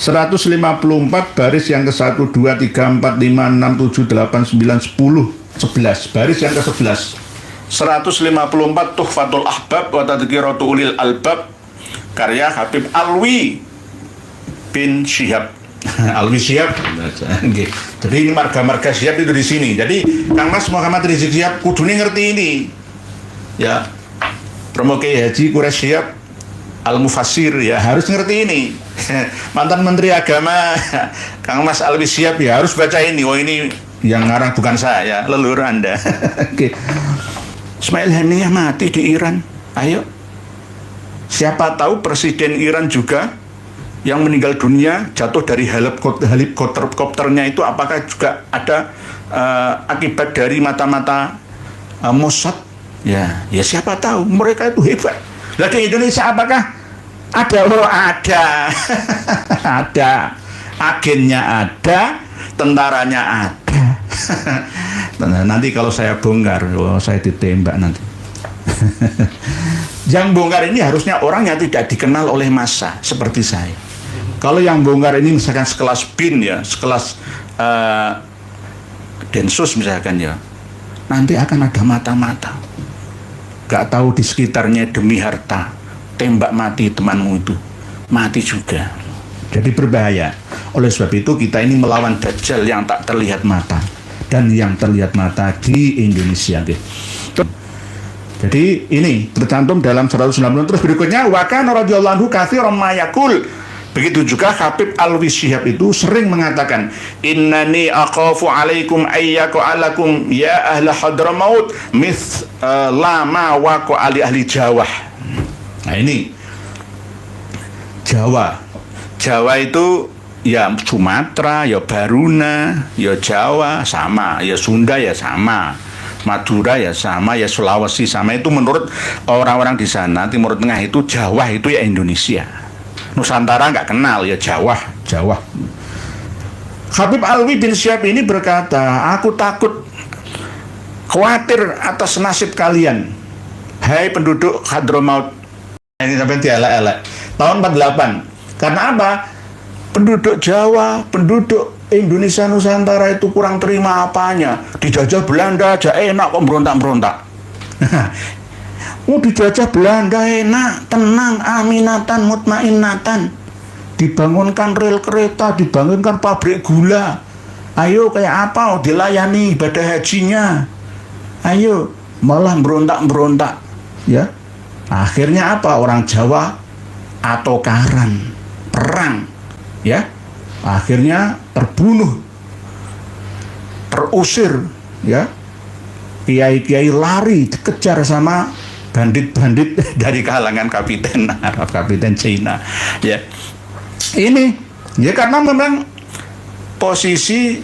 154 baris yang ke-1, 2, 3, 4, 5, 6, 7, 8, 9, 10, 11. Baris yang ke-11. 154 Tuhfatul Ahbab wa Tadhkiratu Ulil Albab karya Habib Alwi bin Syihab. Alwi Syihab. Jadi ini marga-marga Syihab itu di sini. Jadi Kang Mas Muhammad Rizik Syihab kudune ngerti ini. Ya. Romo Kiai Haji Quraisy Syihab Al-Mufassir ya harus ngerti ini. Mantan Menteri Agama Kang Mas Alwi Syihab ya harus baca ini. Oh ini yang ngarang bukan saya, leluhur Anda. Oke. Ismail Haniyah mati di Iran. Ayo. Siapa tahu presiden Iran juga yang meninggal dunia jatuh dari helikopternya itu apakah juga ada akibat dari mata-mata Mossad? Ya siapa tahu, mereka itu hebat. Lah di Indonesia apakah ada? Oh ada. Ada. Agennya ada, tentaranya ada. Nanti kalau saya bongkar, saya ditembak nanti. Yang bongkar ini harusnya orang yang tidak dikenal oleh massa seperti saya. Kalau yang bongkar ini misalkan sekelas BIN ya, sekelas Densus misalkan ya, nanti akan ada mata-mata. Gak tahu di sekitarnya demi harta, tembak mati temanmu itu, mati juga. Jadi berbahaya. Oleh sebab itu kita ini melawan Dajjal yang tak terlihat mata dan yang terlihat mata di Indonesia. Jadi ini tercantum dalam 190. Terus berikutnya wa kana radhiyallahu anhu katsiran ma yaqul. Begitu juga Habib Alwi Syihab itu sering mengatakan innani aqafu alaikum ayyaqalakum ya ahla Hadramaut lama waqo ahli Jawa. Nah ini Jawa itu ya Sumatera, ya Baruna, ya Jawa sama, ya Sunda ya sama, Madura ya sama, ya Sulawesi sama. Itu menurut orang-orang di sana Timur Tengah itu Jawa itu ya Indonesia. Nusantara nggak kenal ya Jawa. Habib Alwi bin Syihab ini berkata, aku takut khawatir atas nasib kalian, hai penduduk Hadramaut. Ini sampai dielek-elek. Tahun 48. Karena apa? Penduduk Jawa, penduduk Indonesia Nusantara itu kurang terima apanya. Dijajah Belanda aja enak kok berontak-berontak. Dijajah Belanda enak, tenang, aminatan, mutmainnatan. Dibangunkan rel kereta, dibangunkan pabrik gula. Ayo kayak apa? Dilayani ibadah hajinya. Ayo, malah berontak-berontak. Ya. Akhirnya apa? Orang Jawa atokaran, perang. Ya. Akhirnya terbunuh. Terusir, ya. Kiai-kiai lari dikejar sama bandit-bandit dari kalangan kapiten Arab, kapiten Cina. Ya. Ini ya karena memang posisi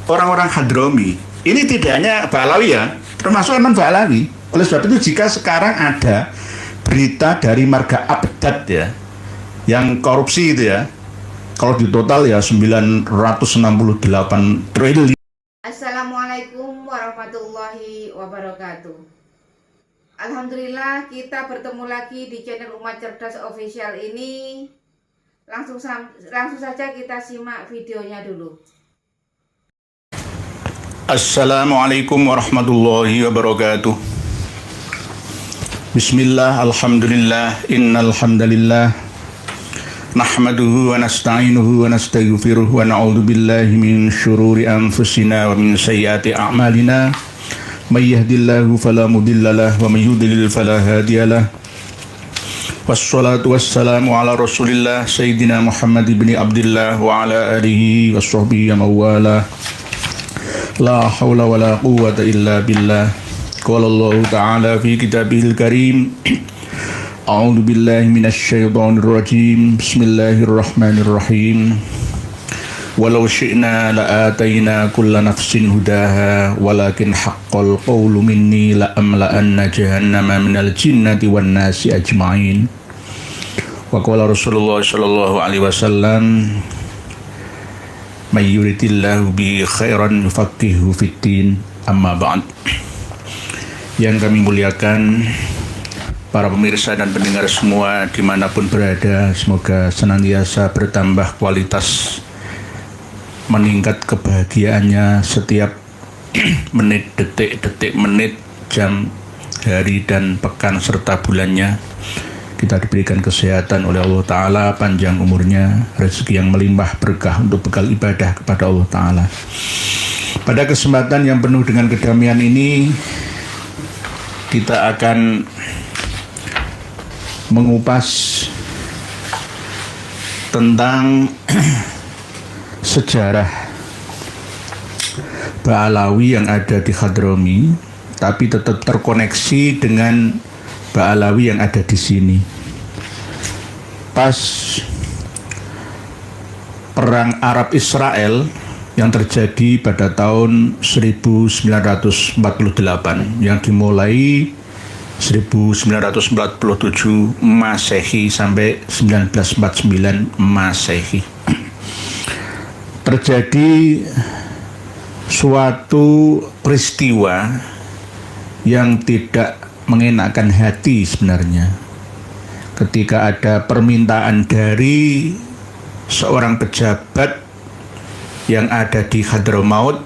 orang-orang Hadrami ini tidak hanya Ba'alawi ya, termasuk non Ba'alawi. Oleh sebab itu jika sekarang ada berita dari marga Abdad ya yang korupsi itu ya, kalau di total ya 968 triliun. Assalamualaikum warahmatullahi wabarakatuh. Alhamdulillah kita bertemu lagi di channel Umat Cerdas Official ini. Langsung saja kita simak videonya dulu. Assalamualaikum warahmatullahi wabarakatuh. Bismillah, alhamdulillah, innal hamdalillah nahmaduhu wa nasta'inuhu wa nastaghfiruh wa na'udzu billahi min syururi anfusina wa min sayyiati a'malina. May yahdihillahu fala mudhillalah wa may yudlil fala hadiyalah. Wassalatu wassalamu ala Rasulillah Sayyidina Muhammad ibn Abdullah wa ala alihi washabbihi mawala. La haula wa la quwwata illa billah. Qala Allah ta'ala fi kitabihil karim. A'udzu billahi minasy syaithanir rajim. Bismillahirrahmanirrahim. Walau syi'na la'atayna kulla nafsin hudaha walakin haqqal qawlu minni la'amla'anna jahannama minal jinnati wan nasi ajma'in. Wa qala Rasulullah sallallahu alaihi wasallam may yuridillahu bi khairan yufaqihu fiddin. Amma ba'd. Yang kami muliakan para pemirsa dan pendengar semua dimanapun berada, semoga senantiasa bertambah kualitas, meningkat kebahagiaannya setiap menit, detik, menit, jam, hari, dan pekan serta bulannya. Kita diberikan kesehatan oleh Allah Ta'ala, panjang umurnya, rezeki yang melimpah berkah untuk bekal ibadah kepada Allah Ta'ala. Pada kesempatan yang penuh dengan kedamaian ini, kita akan mengupas tentang sejarah Ba'alawi yang ada di Hadrami, tapi tetap terkoneksi dengan Ba'alawi yang ada di sini. Pas perang Arab Israel yang terjadi pada tahun 1948 yang dimulai 1947 Masehi sampai 1949 Masehi. Terjadi suatu peristiwa yang tidak mengenakan hati sebenarnya, ketika ada permintaan dari seorang pejabat yang ada di Hadramaut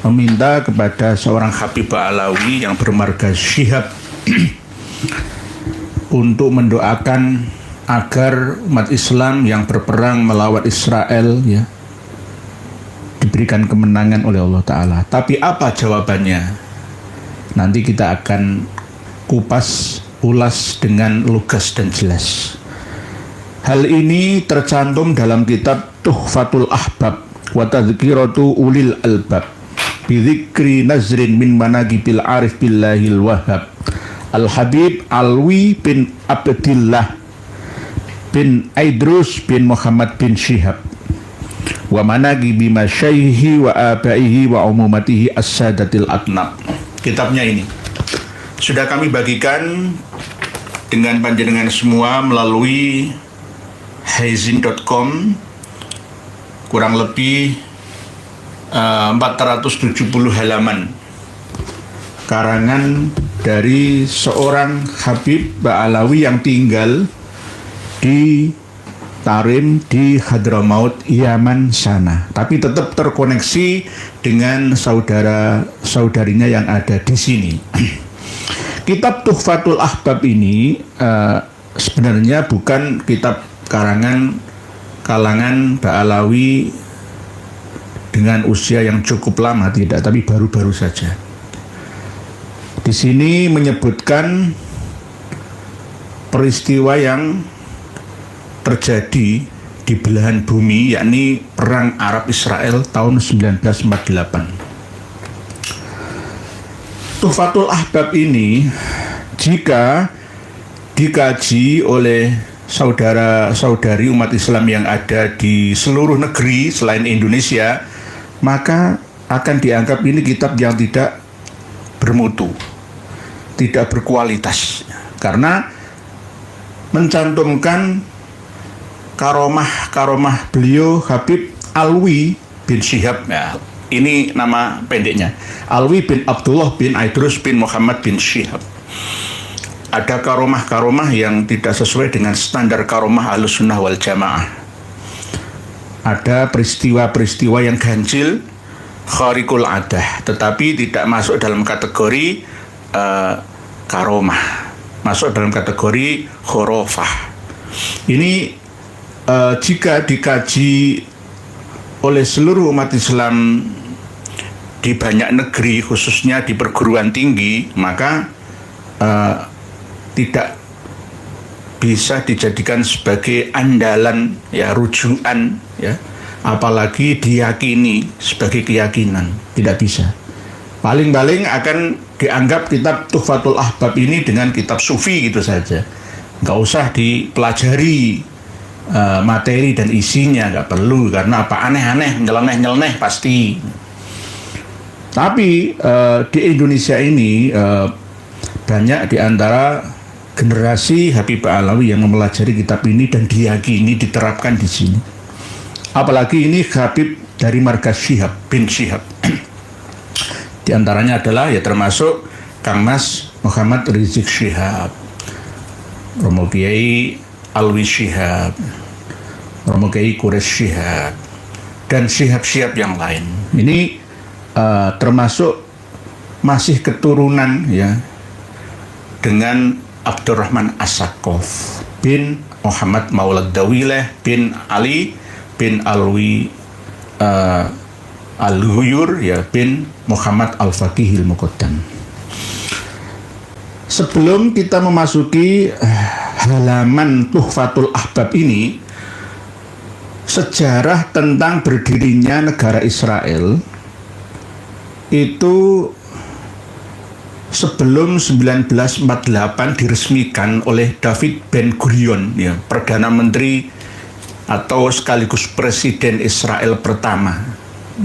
meminta kepada seorang Habib Ba'alawi yang bermarga Syihab untuk mendoakan agar umat Islam yang berperang melawan Israel diberikan kemenangan oleh Allah Ta'ala. Tapi apa jawabannya? Nanti kita akan kupas, ulas dengan lugas dan jelas. Hal ini tercantum dalam kitab Tuhfatul Ahbab wa Tadhkiratu Ulil Albab bi dzikri nazrin min manaqibil arif billahil wahhab Al-Habib Alwi bin Abdillah bin Aidrus bin Muhammad bin Syihab wa manaqibi masyaihi wa abaihi wa umumatihi as-sadatil atnab. Kitabnya ini sudah kami bagikan dengan panjenengan semua melalui haizin.com, kurang lebih 470 halaman, karangan dari seorang Habib Ba'alawi yang tinggal di Tarim di Hadramaut, Yaman sana, tapi tetap terkoneksi dengan saudara-saudarinya yang ada di sini. Kitab Tuhfatul Ahbab ini sebenarnya bukan kitab karangan kalangan Ba'alawi dengan usia yang cukup lama, tidak, tapi baru-baru saja. Di sini menyebutkan peristiwa yang terjadi di belahan bumi, yakni Perang Arab Israel tahun 1948. Tuhfatul Ahbab ini jika dikaji oleh saudara-saudari umat Islam yang ada di seluruh negeri selain Indonesia, maka akan dianggap ini kitab yang tidak bermutu, tidak berkualitas, karena mencantumkan karomah beliau Habib Alwi bin Syihab. Ini nama pendeknya, Alwi bin Abdullah bin Aidrus bin Muhammad bin Syihab. Ada karomah yang tidak sesuai dengan standar karomah Ahlussunnah wal Jamaah. Ada peristiwa-peristiwa yang ganjil, khariqul adah, tetapi tidak masuk dalam kategori karomah, masuk dalam kategori khurafah. Ini jika dikaji oleh seluruh umat Islam di banyak negeri, khususnya di perguruan tinggi, maka tidak bisa dijadikan sebagai andalan, rujukan, apalagi diyakini sebagai keyakinan, tidak bisa. Paling-paling akan dianggap kitab Tuhfatul Ahbab ini dengan kitab sufi gitu saja, nggak usah dipelajari materi dan isinya, nggak perlu, karena apa, aneh-aneh, nyeleneh pasti. Tapi di Indonesia ini banyak di antara generasi Habib Ba'alawi yang mempelajari kitab ini dan diyakini diterapkan di sini. Apalagi ini Habib dari marga Syihab bin Syihab. Di antaranya adalah termasuk Kang Mas Muhammad Rizik Syihab. Romo Kiai Alwi Shihab, Romo Kiai Quraish Shihab, dan Shihab-Shihab yang lain. Ini termasuk masih keturunan ya dengan Abdurrahman As-Saqqaf bin Muhammad Maulad Dawileh bin Ali bin Alwi Al-Ghuyur ya bin Muhammad Al-Faqihil Muqaddam. Sebelum kita memasuki halaman Tuhfatul Ahbab ini, sejarah tentang berdirinya negara Israel itu sebelum 1948 diresmikan oleh David Ben Gurion ya, Perdana Menteri atau sekaligus Presiden Israel pertama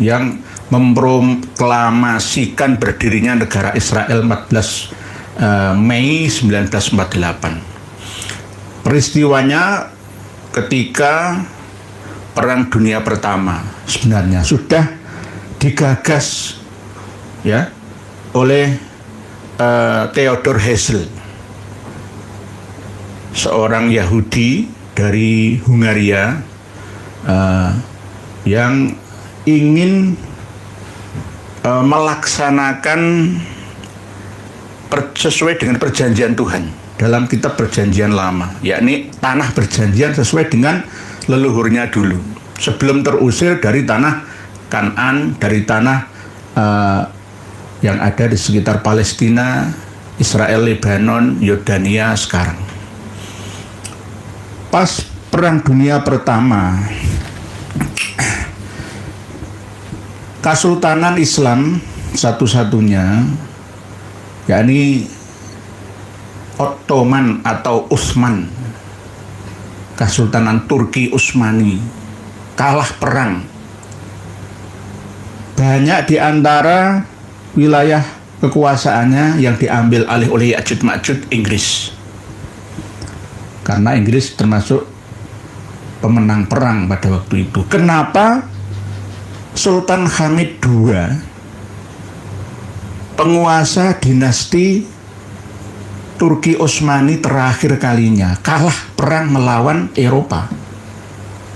yang memproklamasikan berdirinya negara Israel 14 Mei 1948. Peristiwanya ketika Perang Dunia Pertama sebenarnya sudah digagas ya oleh Theodor Herzl, seorang Yahudi dari Hungaria yang ingin melaksanakan sesuai dengan perjanjian Tuhan dalam kitab perjanjian lama, yakni tanah perjanjian sesuai dengan leluhurnya dulu sebelum terusir dari tanah Kanan, dari tanah yang ada di sekitar Palestina, Israel, Lebanon, Yordania sekarang. Pas Perang Dunia Pertama, Kesultanan Islam satu-satunya, yakni Ottoman atau Utsman, Kesultanan Turki Utsmani, kalah perang. Banyak di antara wilayah kekuasaannya yang diambil alih oleh Ya'juj Ma'juj Inggris. Karena Inggris termasuk pemenang perang pada waktu itu. Kenapa Sultan Hamid II, penguasa dinasti Turki Utsmani terakhir kalinya, kalah perang melawan Eropa,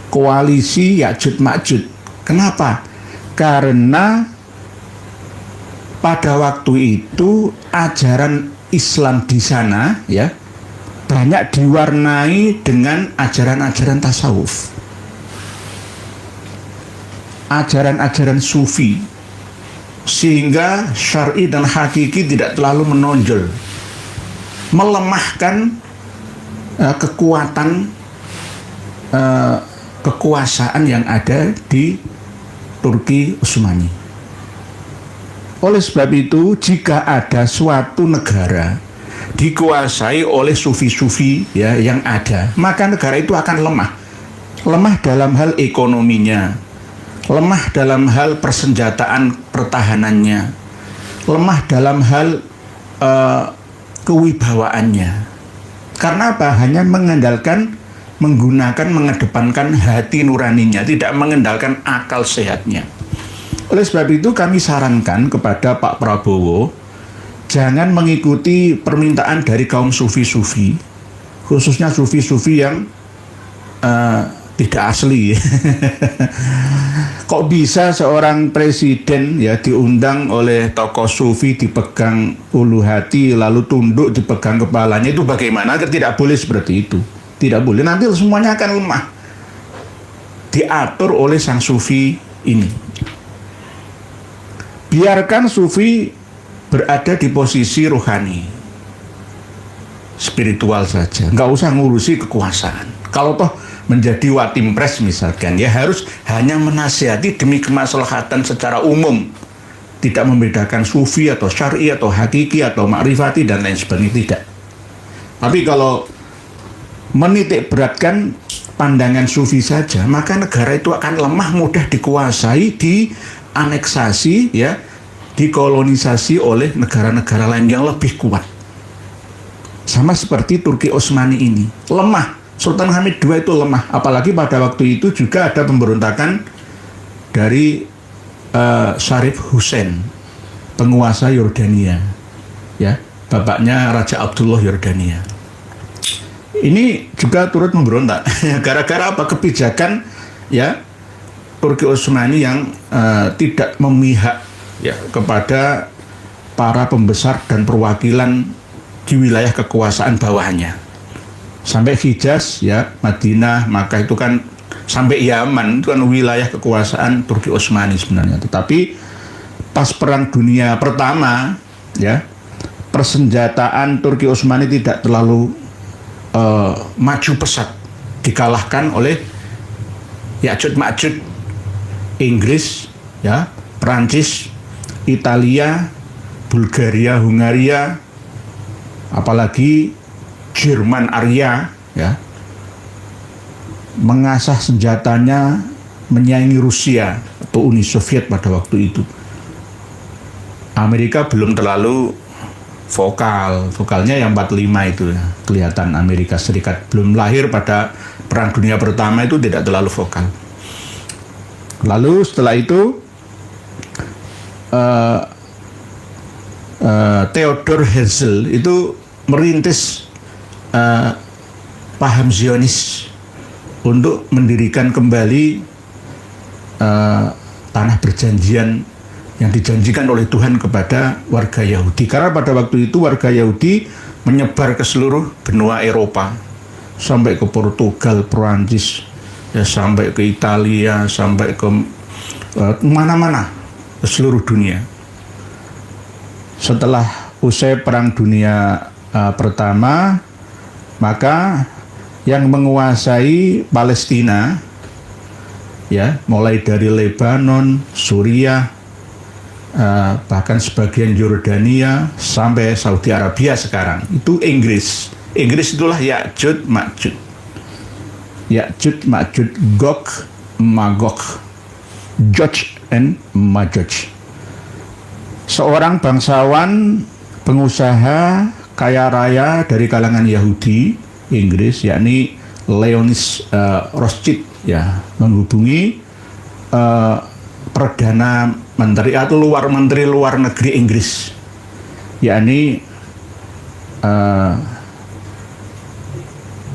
koalisi Ya'juj Ma'juj? Kenapa? Karena pada waktu itu ajaran Islam di sana ya banyak diwarnai dengan ajaran-ajaran tasawuf, ajaran-ajaran sufi, sehingga syar'i dan hakiki tidak terlalu menonjol, melemahkan kekuasaan yang ada di Turki Utsmani. Oleh sebab itu, jika ada suatu negara dikuasai oleh sufi-sufi ya yang ada, maka negara itu akan lemah. Lemah dalam hal ekonominya, lemah dalam hal persenjataan pertahanannya, lemah dalam hal kewibawaannya. Karena apa? Hanya mengedepankan hati nuraninya, tidak mengendalikan akal sehatnya. Oleh sebab itu kami sarankan kepada Pak Prabowo jangan mengikuti permintaan dari kaum sufi-sufi, khususnya sufi-sufi yang tidak asli. Kok bisa seorang presiden ya diundang oleh tokoh sufi, dipegang ulu hati, lalu tunduk, dipegang kepalanya? Itu bagaimana? Tidak boleh seperti itu. Tidak boleh, nanti semuanya akan lemah. Diatur oleh sang sufi ini. Biarkan sufi berada di posisi rohani, spiritual saja, nggak usah ngurusi kekuasaan. Kalau toh menjadi watimpres misalkan, ya harus hanya menasihati demi kemaslahatan secara umum, tidak membedakan sufi atau syar'i atau hakiki atau ma'rifati dan lain sebagainya, tidak. Tapi kalau menitik beratkan pandangan sufi saja, maka negara itu akan lemah, mudah dikuasai, dianeksasi, ya, dikolonisasi oleh negara-negara lain yang lebih kuat. Sama seperti Turki Utsmani ini, lemah. Sultan Hamid II itu lemah, apalagi pada waktu itu juga ada pemberontakan dari Syarif Hussein, penguasa Yordania, ya, bapaknya Raja Abdullah Yordania. ini juga turut memberontak gara-gara apa? Kebijakan ya Turki Utsmani yang tidak memihak ya kepada para pembesar dan perwakilan di wilayah kekuasaan bawahnya. Sampai Hijaz ya, Madinah, Makkah itu kan, sampai Yaman itu kan wilayah kekuasaan Turki Utsmani sebenarnya. Tetapi pas Perang Dunia Pertama ya, persenjataan Turki Utsmani tidak terlalu maju pesat, dikalahkan oleh Ya'juj Ma'juj, Inggris ya, Prancis, Italia, Bulgaria, Hungaria, apalagi Jerman Arya ya, mengasah senjatanya menyaingi Rusia atau Uni Soviet pada waktu itu. Amerika belum terlalu vokalnya yang 45 itu ya, kelihatan Amerika Serikat belum lahir pada Perang Dunia Pertama itu tidak terlalu vokal. Lalu setelah itu Theodor Herzl itu merintis paham Zionis untuk mendirikan kembali tanah perjanjian yang dijanjikan oleh Tuhan kepada warga Yahudi. Karena pada waktu itu warga Yahudi menyebar ke seluruh benua Eropa, sampai ke Portugal, Perancis, ya, sampai ke Italia, sampai ke mana-mana, ke seluruh dunia. Setelah usai Perang Dunia Pertama, maka yang menguasai Palestina, ya, mulai dari Lebanon, Suriah, bahkan sebagian Yordania sampai Saudi Arabia sekarang itu Inggris. Inggris itulah Ya'juj Ma'juj. Ya'juj Ma'juj, Gog Magog, Joj and Majoj. Seorang bangsawan, pengusaha kaya raya dari kalangan Yahudi Inggris, yakni Leonis Rothschild ya, menghubungi Perdana Menteri atau Menteri Luar Negeri Inggris, yakni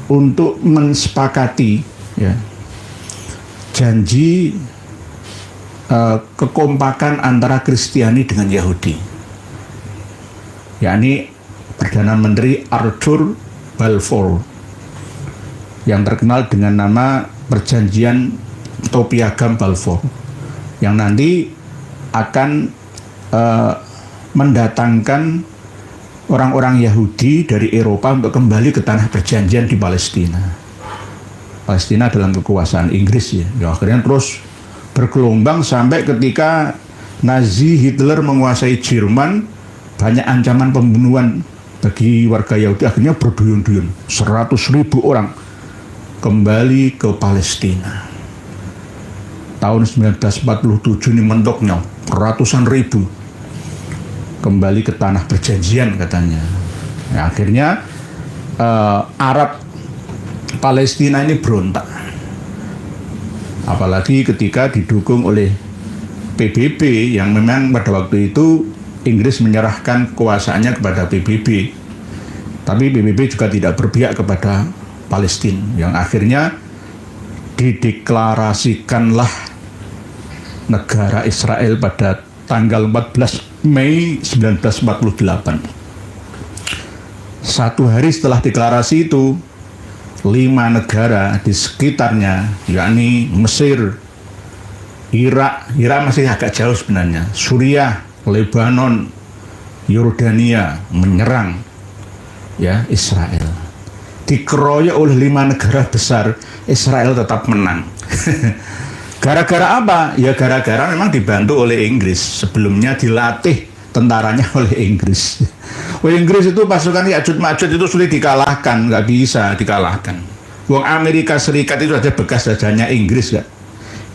untuk mensepakati ya, janji kekompakan antara Kristiani dengan Yahudi, yakni Perdana Menteri Arthur Balfour yang terkenal dengan nama Perjanjian atau Piagam Balfour, yang nanti akan mendatangkan orang-orang Yahudi dari Eropa untuk kembali ke tanah perjanjian di Palestina. Palestina dalam kekuasaan Inggris ya. Akhirnya terus bergelombang sampai ketika Nazi Hitler menguasai Jerman, banyak ancaman pembunuhan bagi warga Yahudi. Akhirnya berduyun-duyun 100.000 orang kembali ke Palestina. Tahun 1947 ini mentoknya ratusan ribu kembali ke tanah perjanjian katanya. Ya, akhirnya Arab Palestina ini berontak, apalagi ketika didukung oleh PBB yang memang pada waktu itu Inggris menyerahkan kekuasaannya kepada PBB, tapi PBB juga tidak berpihak kepada Palestina, yang akhirnya dideklarasikanlah negara Israel pada tanggal 14 Mei 1948. Satu hari setelah deklarasi itu, 5 negara di sekitarnya, yakni Mesir, Irak masih agak jauh sebenarnya, Suriah, Lebanon, Yordania menyerang ya Israel. Dikeroyok oleh 5 negara besar, Israel tetap menang. Gara-gara apa? Ya gara-gara memang dibantu oleh Inggris. Sebelumnya dilatih tentaranya oleh Inggris. Inggris itu pasukan Ya'juj Ma'juj itu sulit dikalahkan, nggak bisa dikalahkan. Wong Amerika Serikat itu ada bekas jajahnya Inggris kan.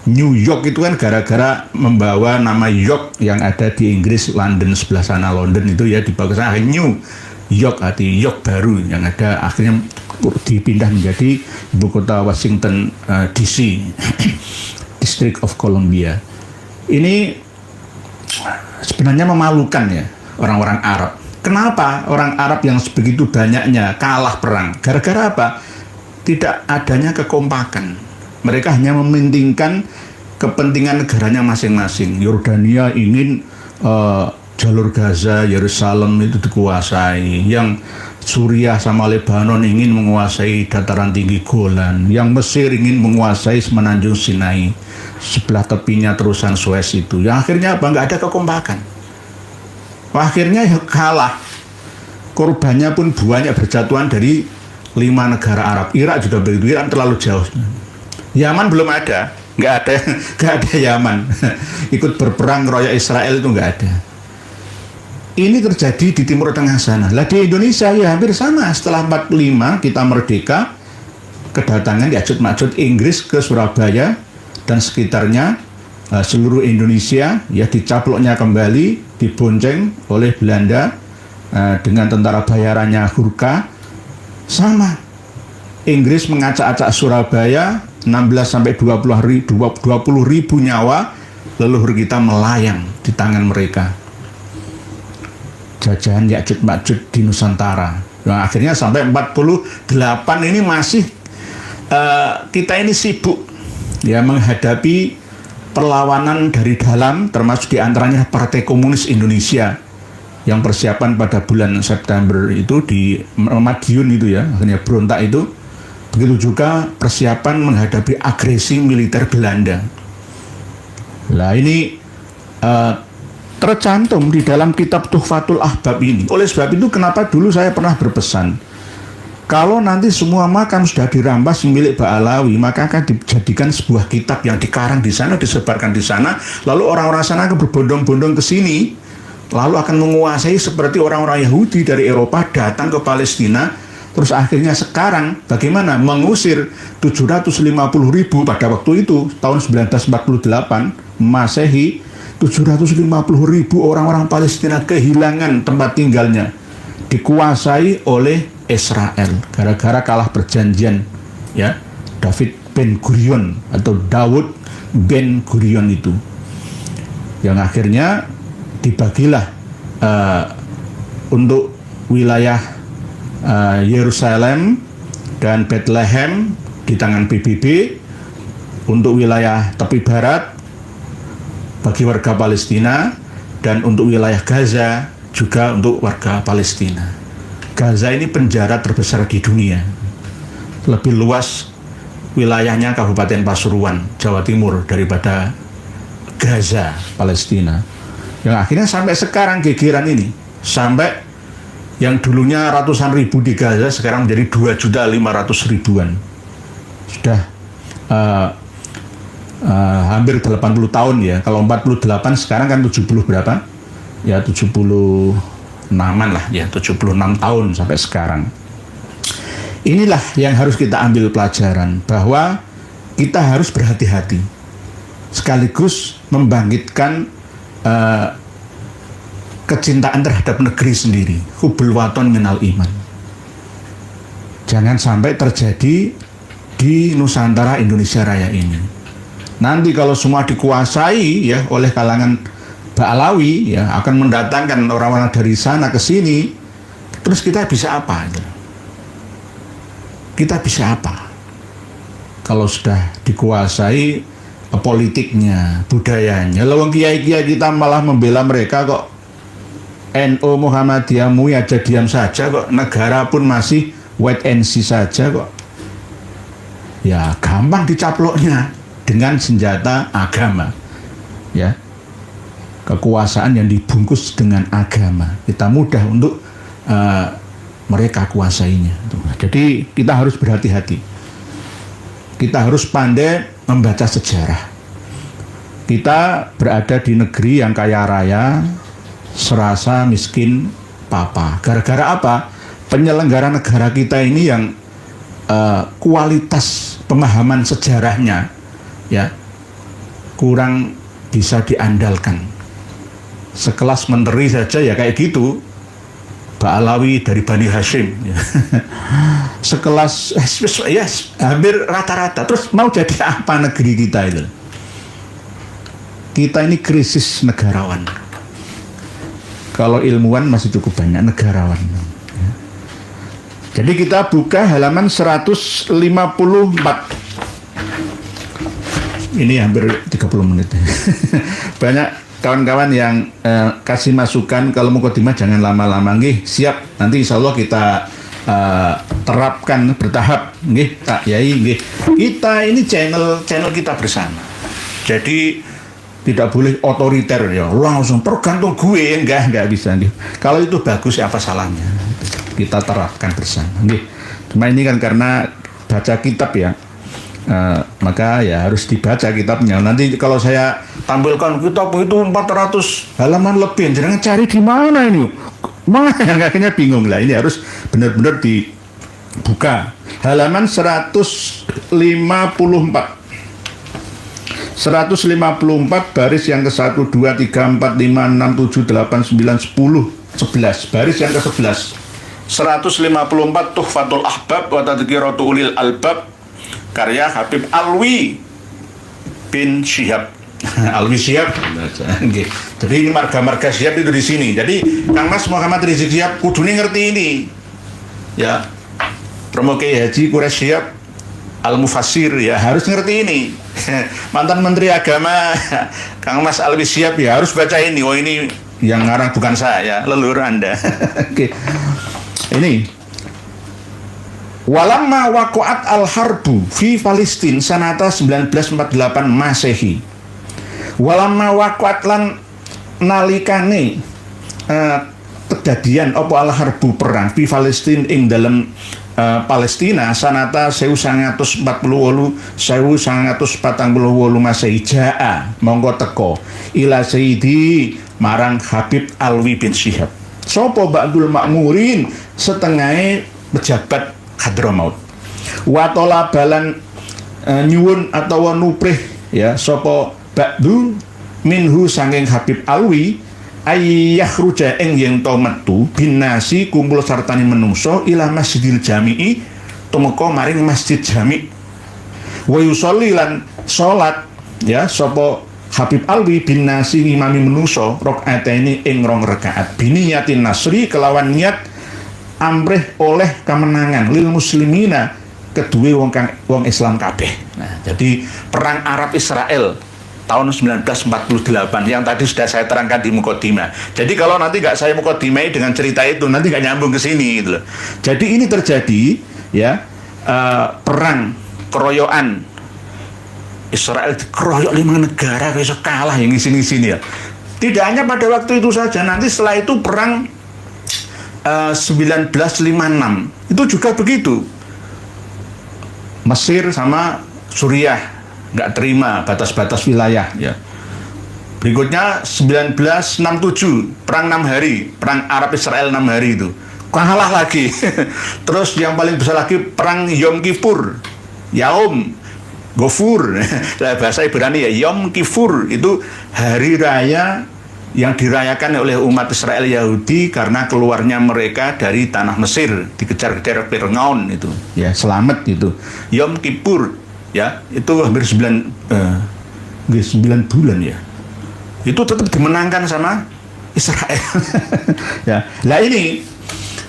New York itu kan gara-gara membawa nama York yang ada di Inggris, London sebelah sana, London itu ya dibawa ke sana New York, arti York baru yang ada akhirnya dipindah menjadi ibu kota Washington DC. District of Columbia. Ini sebenarnya memalukan ya orang-orang Arab. Kenapa orang Arab yang sebegitu banyaknya kalah perang? Gara-gara apa? Tidak adanya kekompakan. Mereka hanya mementingkan kepentingan negaranya masing-masing. Yordania ingin jalur Gaza, Yerusalem itu dikuasai. Yang Suriah sama Lebanon ingin menguasai dataran tinggi Golan. Yang Mesir ingin menguasai semenanjung Sinai. Sebelah tepinya terusan Suez itu. Yang akhirnya apa? Nggak ada kekompakan. Akhirnya kalah. Korbannya pun banyak berjatuhan dari 5 negara Arab. Irak juga begitu. Irak terlalu jauh. Yaman belum ada. Nggak ada Yaman. Ikut berperang roya Israel itu nggak ada. Ini terjadi di Timur Tengah sana. Lah di Indonesia ya hampir sama. Setelah 45 kita merdeka, kedatangan Ya'juj Ma'juj Inggris ke Surabaya dan sekitarnya, seluruh Indonesia ya dicaploknya kembali, dibonceng oleh Belanda dengan tentara bayarannya Gurkha. Sama. Inggris mengacak-acak Surabaya, 16-20 ribu nyawa leluhur kita melayang di tangan mereka. Jajahan Ya'juj Ma'juj di Nusantara. Nah, akhirnya sampai 48 ini masih kita ini sibuk ya menghadapi perlawanan dari dalam, termasuk diantaranya Partai Komunis Indonesia yang persiapan pada bulan September itu di Madiun itu ya, akhirnya berontak itu. Begitu juga persiapan menghadapi agresi militer Belanda. Nah ini tercantum di dalam kitab Tuhfatul Ahbab ini. Oleh sebab itu kenapa dulu saya pernah berpesan, kalau nanti semua makam sudah dirampas milik Ba'alawi, maka akan dijadikan sebuah kitab yang dikarang di sana, disebarkan di sana, lalu orang-orang sana akan berbondong-bondong ke sini, lalu akan menguasai seperti orang-orang Yahudi dari Eropa datang ke Palestina. Terus akhirnya sekarang bagaimana mengusir 750 ribu pada waktu itu tahun 1948 Masehi, 750 ribu orang-orang Palestina kehilangan tempat tinggalnya, dikuasai oleh Israel gara-gara kalah perjanjian ya David Ben Gurion atau Daud Ben Gurion itu, yang akhirnya dibagilah untuk wilayah Yerusalem dan Bethlehem di tangan PBB, untuk wilayah tepi barat bagi warga Palestina, dan untuk wilayah Gaza juga untuk warga Palestina. Gaza ini penjara terbesar di dunia, lebih luas wilayahnya Kabupaten Pasuruan, Jawa Timur daripada Gaza, Palestina. Yang akhirnya sampai sekarang gegeran ini, sampai yang dulunya ratusan ribu di Gaza sekarang menjadi 2.500.000-an. Sudah hampir 80 tahun ya. Kalau 48 sekarang kan 70 berapa? Ya 76-an lah ya, 76 tahun sampai sekarang. Inilah yang harus kita ambil pelajaran, bahwa kita harus berhati-hati sekaligus membangkitkan kecintaan terhadap negeri sendiri, hubbul waton minal iman. Jangan sampai terjadi di Nusantara Indonesia Raya ini. Nanti kalau semua dikuasai ya oleh kalangan Ba'alawi ya, akan mendatangkan orang-orang dari sana ke sini. Terus kita bisa apa? Kita bisa apa? Kalau sudah dikuasai politiknya, budayanya. Lalu kiai-kiai kita malah membela mereka kok. NU Muhammadiyah MUI aja diam saja kok, negara pun masih wait and see saja kok. Ya gampang dicaploknya dengan senjata agama. Ya, kekuasaan yang dibungkus dengan agama, kita mudah untuk mereka kuasainya. Jadi kita harus berhati-hati. Kita harus pandai membaca sejarah. Kita berada di negeri yang kaya raya, serasa miskin papa. Gara-gara apa? Penyelenggara negara kita ini yang kualitas pemahaman sejarahnya ya kurang bisa diandalkan. Sekelas menteri saja ya kayak gitu, Ba'alawi dari Bani Hashim ya. Sekelas ya hampir rata-rata. Terus mau jadi apa negeri kita itu? Kita ini krisis negarawan. Kalau ilmuwan masih cukup banyak, negarawan. Ya. Jadi kita buka halaman 154. Ini hampir 30 menit. Banyak kawan-kawan yang kasih masukan, kalau mukadimah jangan lama-lama. Nggih, siap. Nanti insya Allah kita terapkan bertahap. Nggih, Kak Yai, nggih. Kita ini channel kita bersama. Jadi tidak boleh otoriter ya, langsung tergantung gue, enggak bisa. Nggih. Kalau itu bagus ya apa salahnya? Kita terapkan bersama. Nggih. Cuma ini kan karena baca kitab ya. Maka ya harus dibaca kitabnya. Nanti kalau saya tampilkan kitab itu 400 halaman lebih, jangan cari di mana ini. Mana akhirnya bingung lah. Ini harus benar-benar dibuka. Halaman 154. 154 baris yang ke-1, 2, 3, 4, 5, 6, 7, 8, 9, 10, 11. Baris yang ke-11. 154 Tuhfatul Ahbab wa Tadhkiratu Ulil Albab, karya Habib Alwi bin Syihab. Alwi Syihab. Jadi ini marga-marga Syihab itu di sini. Jadi Kang Mas Muhammad Rizik Syihab kudune ngerti ini. Ya. Romo Kiai Haji Quraisy Syihab Al-Mufassir ya harus ngerti ini. Mantan Menteri Agama Kang Mas Alwi Syihab ya harus baca ini. Oh ini yang ngarang bukan saya, leluhur Anda. Oke. Ini walamma waqa'at al-harbu fi Palestina sanata 1948 Masehi. Walamma waqa'at lan nalikane kejadian apa al-harbu perang fi Palestina ing dalam Palestina sanata 1948 Masehi jaa monggo teko ila sayyidi marang Habib Alwi bin Syihab. Sopo ba'dul makmurin setengahnya pejabat Hadramaut. Watola balan nyuwun atau nuprih ya sopo ba'du minhu sanging Habib Alwi ayyah ruja ing yen to metu binasi kumpul sartani menungso ila Masjidil Jami'i tumeka maring Masjid Jami' wa yusolli lan salat ya sopo Habib Alwi bin nasi ngimami menungso rakaataini ing 2 rakaat biniyatin nasri kelawan niat amrih oleh kemenangan lil muslimina kedua wong Islam kabeh. Nah, jadi perang Arab Israel tahun 1948 yang tadi sudah saya terangkan di mukadimah. Jadi kalau nanti nggak saya mukadimai dengan cerita itu nanti nggak nyambung ke sini gitu loh. Jadi ini terjadi ya perang keroyokan Israel dikeroyok 5 negara kayak kalah yang sini ya. Tidak hanya pada waktu itu saja, nanti setelah itu perang 1956 itu juga begitu. Mesir sama Suriah nggak terima batas-batas wilayah ya. Berikutnya 1967 perang 6 hari, perang Arab Israel 6 hari itu kalah lagi. Terus yang paling besar lagi perang Yom Kippur, Yaum Gofur, bahasa Ibrani ya Yom Kippur, itu hari raya yang dirayakan oleh umat Israel Yahudi karena keluarnya mereka dari tanah Mesir, dikejar-kejar Fir'aun itu ya, selamat itu Yom Kippur ya, itu hampir 9 bulan ya, itu tetap dimenangkan sama Israel. Ya, lah ini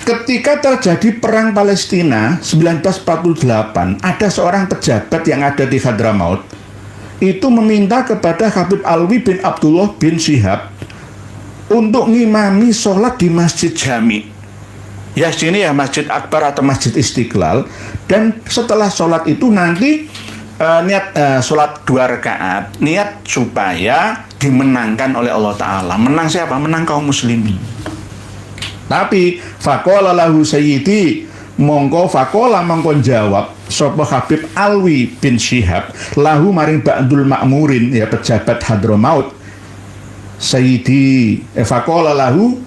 ketika terjadi perang Palestina 1948, ada seorang pejabat yang ada di Hadramaut itu meminta kepada Habib Alwi bin Abdullah bin Syihab untuk ngimami sholat di Masjid Jami. Ya sini ya Masjid Akbar atau Masjid Istiqlal. Dan setelah sholat itu nanti niat sholat 2 rakaat, niat supaya dimenangkan oleh Allah Ta'ala. Menang siapa? Menang kaum muslimin. Tapi faqala lahu sayyidi mongko faqala mongko jawab sapa Habib Alwi bin Syihab lahu maring ba'dul makmurin ya pejabat Hadramaut sayyidi faqala lahu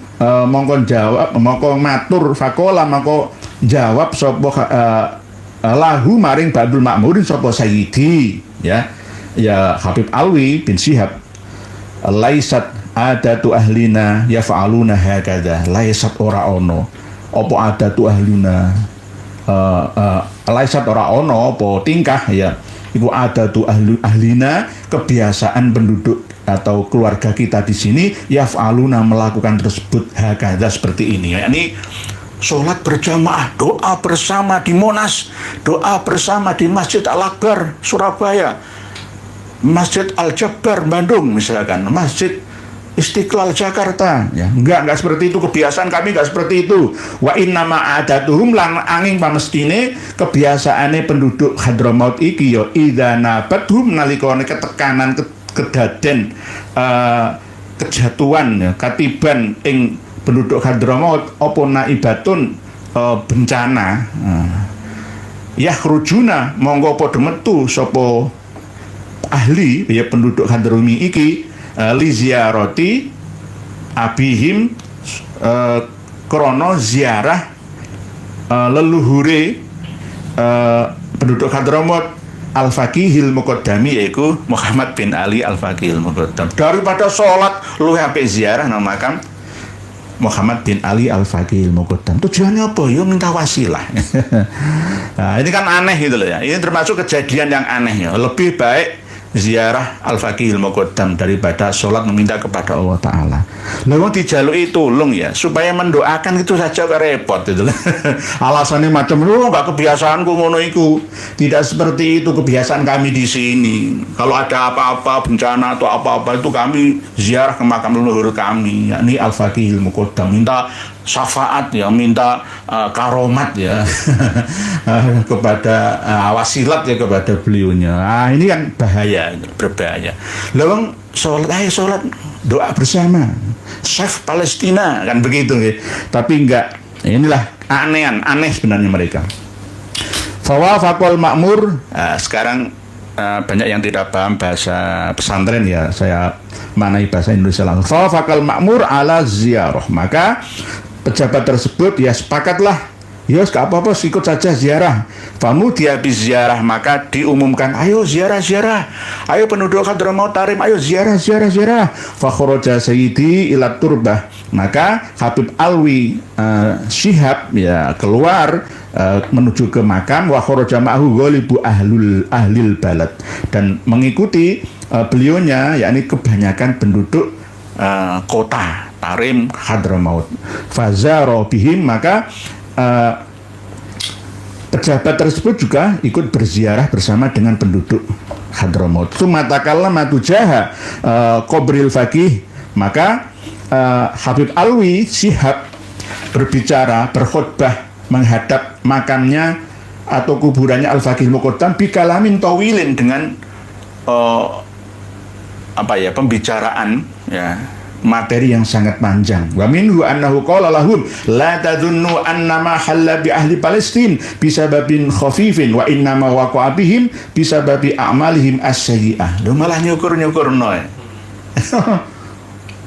mongko jawab mongko matur faqala mongko jawab sapa lahu maring ba'dul makmurin sapa sayyidi ya Habib Alwi bin Syihab laisat adatu ahlina yaf'aluna hakadha laisat ora ono apa adatu ahluna laisat ora ono apa tingkah ya iku adatu ahlina, kebiasaan penduduk atau keluarga kita di sini, yaf'aluna, melakukan tersebut hakadha, seperti ini. Yakni sholat berjamaah, doa bersama di Monas, doa bersama di Masjid Al-Akbar Surabaya, Masjid Al-Jabbar Bandung misalkan, Masjid Istiqlal Jakarta, ya enggak seperti itu, kebiasaan kami enggak seperti itu. Wa innama adatuhum, lan angin pamestine kebiasaane penduduk Hadramaut iki ya idza nabathum, nalikane ketekanan kedaden kejatuhan ya, katiban ing penduduk Hadramaut apa naibatun bencana, yakhrujuna, monggo padha metu sapa ahli ya penduduk Hadrami iki li ziyarati abihim, krono ziarah leluhure penduduk Hadramaut Al-Faqihil Muqaddami, yaitu Muhammad bin Ali Al-Faqihil Muqaddam. Daripada sholat lu HP ziarah nang makam Muhammad bin Ali Al-Faqihil Muqaddam. Tujuannya apa? Ya minta wasilah. Nah, ini kan aneh gitu loh ya. Ini termasuk kejadian yang aneh ya. Lebih baik ziarah Al-Faqihil Muqaddam daripada sholat meminta kepada Allah Ta'ala. Lalu dijaluki tolong ya, supaya mendoakan itu saja kok repot gitu. Alasannya macam lu nggak kebiasaanku ngono iku. Tidak seperti itu kebiasaan kami di sini. Kalau ada apa-apa bencana atau apa-apa itu kami ziarah ke makam leluhur kami, yakni Al-Faqihil Muqaddam, minta syafaat ya, minta karomat ya kepada wasilat ya kepada beliaunya. Nah, ini kan bahaya, berbahaya. Lalu sholat doa bersama Chef Palestina kan begitu ya. Tapi enggak, inilah aneh sebenarnya mereka. Fawafaqul ma'mur. Sekarang banyak yang tidak paham bahasa pesantren ya, saya manai bahasa Indonesia langsung. Fawafaqul ma'mur ala ziyarah, maka pejabat tersebut ya sepakatlah, ya gak apa-apa, ikut saja ziarah. Famu dihabis ziarah, maka diumumkan, ayo ziarah, ayo penduduk Hadramaut Tarim, ayo ziarah. Fakhraja sayyidi ila turbah, maka Habib Alwi Syihab ya keluar menuju ke makam. Wa kharaja ma'hu ghalibu ahlil balad, dan mengikuti beliaunya yakni kebanyakan penduduk kota Tarim Hadramaut. Fazaro bihim, maka pejabat tersebut juga ikut berziarah bersama dengan penduduk Hadramaut. Sumatakallama tujaha Qobril Faqih, maka Habib Alwi Syihab berbicara, berkhutbah menghadap makamnya atau kuburannya Al-Faqihil Muqaddam bikalamin tawilin, dengan pembicaraan ya, materi yang sangat panjang. Wa minhu annahu qala lahum la tadhunnu annama halla bi ahli Palestin bisababin khafifin wa innama waqa'a bihim bisababi a'malihim as-sayyi'ah. Lu malah nyukur-nyukurno.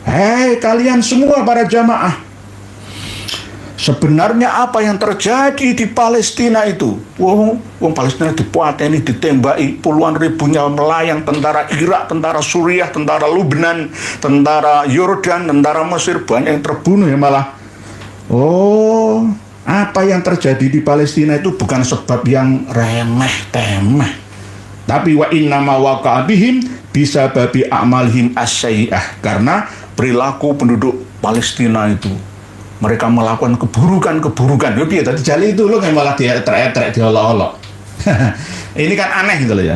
Hei kalian semua para jamaah, sebenarnya apa yang terjadi di Palestina itu? Wong Palestina dipateni, ditembaki puluhan ribunya melayang, tentara Irak, tentara Suriah, tentara Lebanon, tentara Yordan, tentara Mesir, banyak yang terbunuh ya malah. Oh, apa yang terjadi di Palestina itu bukan sebab yang remeh-temeh, tapi wa innama waqa'a bihim bisababi a'malihim as-sayyi'ah, karena perilaku penduduk Palestina itu mereka melakukan keburukan. Ya piye tadi jali itu lo malah dietrek-etrek diolok-olok. Ini kan aneh gitu loh ya.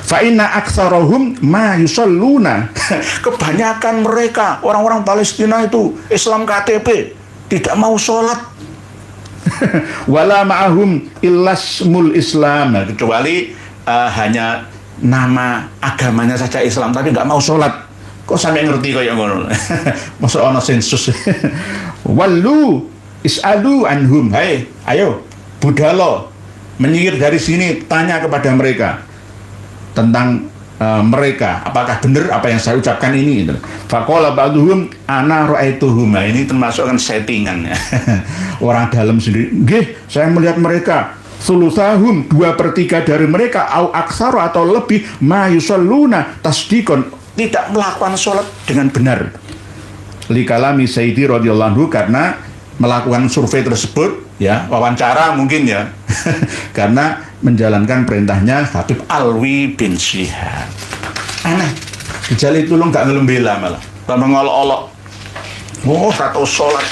Fa inna aktsarahum ma yusalluna. Kebanyakan mereka orang-orang Palestina itu Islam KTP, tidak mau sholat. Wala ma'ahum illasmul Islam, nah, kecuali hanya nama agamanya saja Islam tapi nggak mau sholat. Kok sampai ngerti kaya ngono? Masuk ono sensus. Wallu is'alu anhum. Hai, ayo budalo menyingkir dari sini, tanya kepada mereka tentang mereka, apakah benar apa yang saya ucapkan ini gitu. Faqala ba'duhum ana ra'aituhum. Ini termasuk kan settingan ya. Orang dalam sendiri, nggih, saya melihat mereka sulusahum, 2/3 dari mereka au aksar atau lebih ma yusalluna tasdikon, tidak melakukan sholat dengan benar. Likalami Sayyidi radhiyallahu anhu, karena melakukan survei tersebut ya, wawancara mungkin ya. Karena menjalankan perintahnya Habib Alwi bin Syihab. Aneh. Dijali tulung gak ngelembela malah. Tambah ngolok-olok. Oh, satu sholat.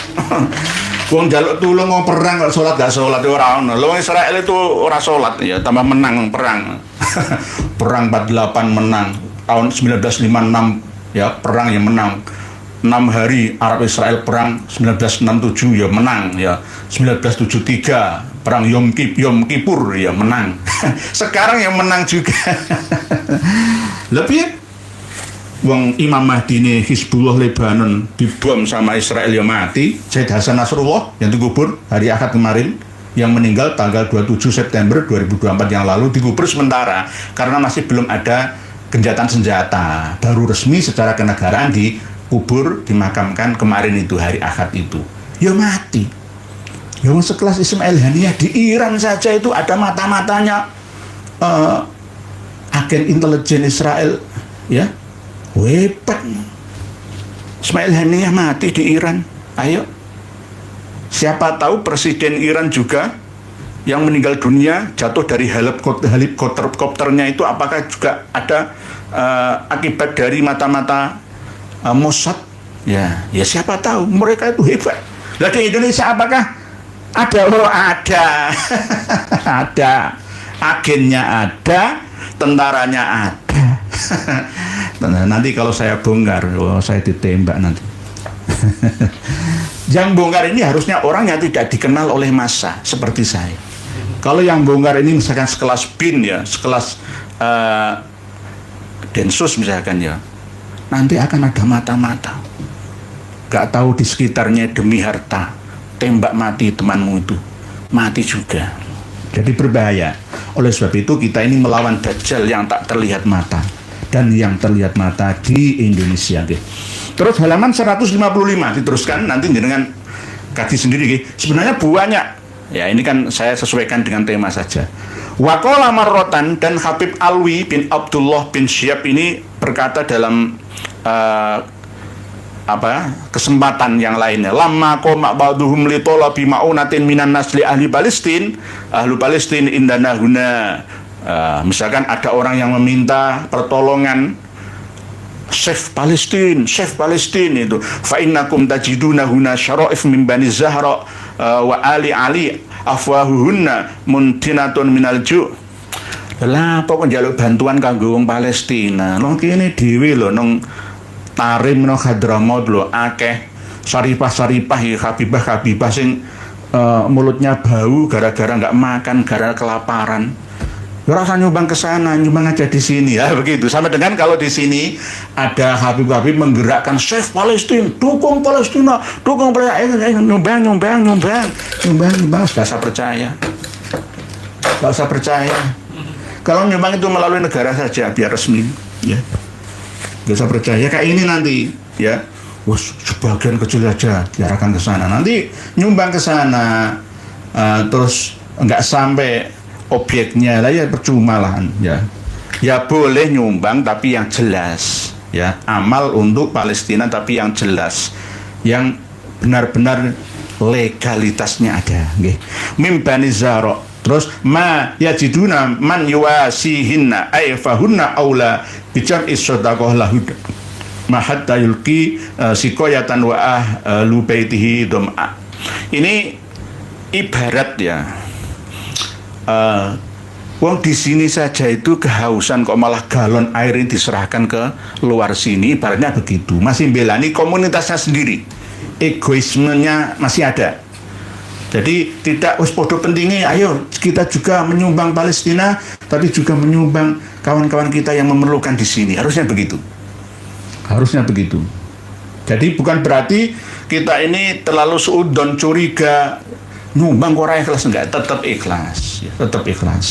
Wong jaluk tulung mau perang kok sholat gak sholat ora ono. Lho Israel itu ora sholat ya, tambah menang perang. Perang 48 menang. Tahun 1956 ya, perang yang menang. 6 hari Arab Israel perang, 1967 ya menang ya. 1973 perang Yom Kippur ya menang. Sekarang yang menang juga. Lebih wong Imam Mahdi ini Hizbullah Lebanon dibom sama Israel ya mati. Said Hasan Nasrullah yang dikubur hari Ahad kemarin, yang meninggal tanggal 27 September 2024 yang lalu, dikubur sementara karena masih belum ada gencatan senjata. Baru resmi secara kenegaraan dikubur, dimakamkan kemarin itu hari Ahad itu. Ya mati. Ya sekelas Ismail Haniyah di Iran saja itu ada mata-matanya agen intelijen Israel ya. Hebat. Ismail Haniyah mati di Iran. Ayo. Siapa tahu presiden Iran juga yang meninggal dunia jatuh dari helikopternya itu apakah juga ada akibat dari mata-mata Mossad? Ya siapa tahu, mereka itu hebat. Lah di Indonesia apakah ada? Oh ada. Ada. Agennya ada, tentaranya ada. Nanti kalau saya bongkar, saya ditembak nanti. Yang bongkar ini harusnya orang yang tidak dikenal oleh massa seperti saya. Kalau yang bongkar ini misalkan sekelas BIN ya, sekelas Densus misalkan ya, nanti akan ada mata-mata. Gak tahu di sekitarnya demi harta, tembak mati temanmu itu, mati juga. Jadi berbahaya. Oleh sebab itu kita ini melawan Dajjal yang tak terlihat mata dan yang terlihat mata di Indonesia. Terus halaman 155 diteruskan, nanti dengan kaji sendiri. Sebenarnya banyak. Ya ini kan saya sesuaikan dengan tema saja. Waqala marrotan, dan Habib Alwi bin Abdullah bin Syihab ini berkata dalam kesempatan yang lainnya, lamma qoma ba'duhum li talabi ma'unatin minan nasli ahli Palestin, ahlu Palestin indana huna. Misalkan ada orang yang meminta pertolongan Chef Palestin itu, fa innakum tajiduna huna syara'if min bani Zahra wa ali afwahuhunna muntinatun minal ju'. Lah pokok njaluk bantuan kanggo wong Palestina. Nang kene dhewe lho nang Tarim no Hadramaut lho akeh saripah ya habibah sing mulutnya bau gara-gara nggak makan, gara kelaparan. Rasa nyumbang ke sana, nyumbang aja di sini ya begitu. Sama dengan kalau di sini ada habib-habib menggerakkan Chef Palestina, dukung Palestina, dukung nyumbang, nggak usah percaya. Kalau nyumbang itu melalui negara saja biar resmi, ya. Nggak usah percaya kayak ini nanti, ya. Sebagian kecil aja diarahkan ke sana. Nanti nyumbang ke sana, terus nggak sampai objeknya lah ya percuma lah ya boleh nyumbang tapi yang jelas ya, amal untuk Palestina tapi yang jelas, yang benar-benar legalitasnya ada nggih. Mim bani Zahra, terus ma yajiduna man yuwasihinna ay fahunna aula bijam'is shadaqah lahu ma hatta yulqi siqayatan wa ahlu baitihi dum'a. Ini ibarat ya, wong di sini saja itu kehausan kok malah galon air ini diserahkan ke luar sini, ibaratnya begitu. Masih belani komunitasnya sendiri, egoismenya masih ada. Jadi tidak podo pentingnya, ayo kita juga menyumbang Palestina, tapi juga menyumbang kawan-kawan kita yang memerlukan di sini. Harusnya begitu. Jadi bukan berarti kita ini terlalu suudon, curiga, nyumbang orang ikhlas, enggak, tetap ikhlas.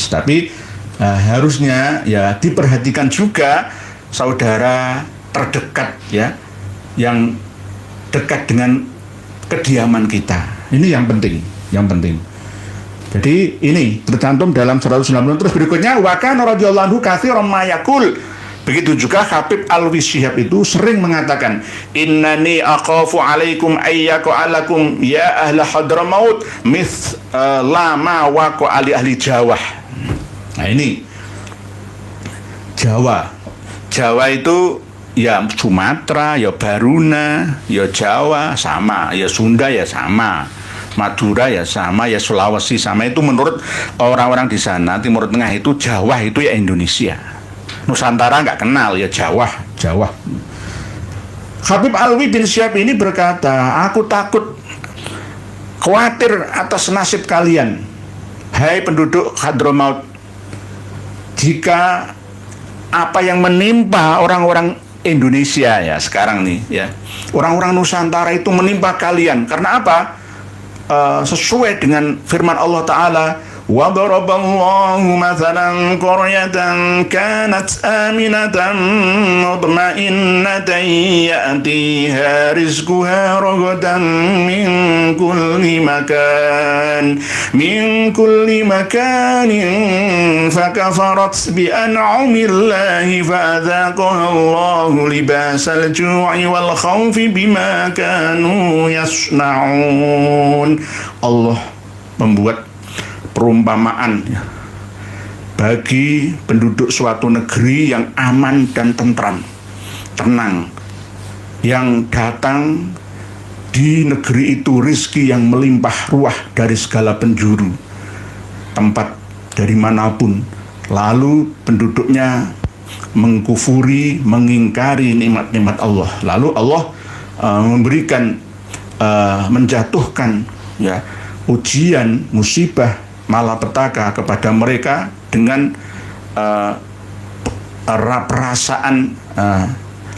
Tapi harusnya ya diperhatikan juga saudara terdekat ya, yang dekat dengan kediaman kita. Ini yang penting. Jadi ini tercantum dalam 190. Terus berikutnya wa kana radhiyallahu anhu katsiran ma yaqul, Begitu juga Habib Alwi Shihab itu sering mengatakan, innani aqafu alaikum ayyaqa'alakum ya ahla Hadramaut lama waqo ali ahli Jawa. Nah ini Jawa itu ya Sumatera, ya Baruna, ya Jawa sama, ya Sunda ya sama, Madura ya sama, ya Sulawesi sama. Itu menurut orang-orang di sana Timur Tengah itu Jawa itu ya Indonesia. Nusantara nggak kenal ya Jawa. Habib Alwi bin Shihab ini berkata, aku takut, khawatir atas nasib kalian, hai penduduk Hadramaut, jika apa yang menimpa orang-orang Indonesia ya sekarang nih ya, orang-orang Nusantara itu menimpa kalian. Karena apa? Sesuai dengan firman Allah Ta'ala, wa daraballahu mathalan qaryatan kanat aminatan mutmainnatan ya'tiha rizquha ragadan min kulli makanin fakafarat bi an'amillahi fa'adhaqaha Allahu libasal ju'i wal khawfi bima kanu yasna'un. Allah membuat perumpamaan ya, bagi penduduk suatu negeri yang aman dan tentram, tenang, yang datang di negeri itu rizki yang melimpah ruah dari segala penjuru tempat dari manapun, lalu penduduknya mengkufuri, mengingkari nikmat-nikmat Allah, lalu Allah memberikan menjatuhkan ya ujian, musibah, malapetaka kepada mereka dengan perasaan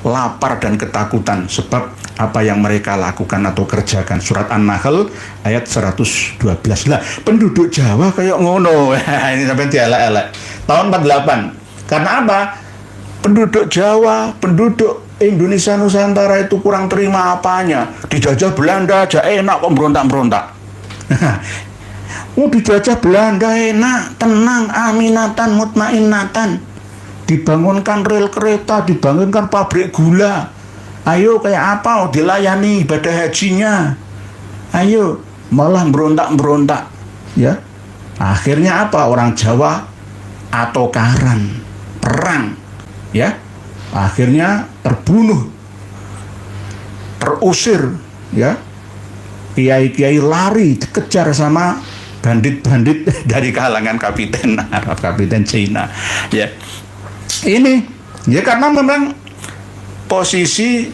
lapar dan ketakutan sebab apa yang mereka lakukan atau kerjakan. Surat An-Nahl ayat 112. Lah, penduduk Jawa kayak ngono. Ini sampai dielek-elek. Tahun 48. Karena apa? Penduduk Jawa, penduduk Indonesia Nusantara itu kurang terima apanya. Dijajah Belanda aja enak kok berontak-berontak. Dijajah Belanda enak, tenang, aminatan, mutmainnatan. Dibangunkan rel kereta, dibangunkan pabrik gula. Ayo kayak apa? Dilayani ibadah hajinya. Ayo, malah berontak-berontak. Ya, akhirnya apa? Orang Jawa atokaran, perang. Ya, akhirnya terbunuh, terusir. Ya, kiai-kiai lari dikejar sama bandit-bandit dari kalangan kapiten Arab, kapiten Cina. Ya, ini ya karena memang posisi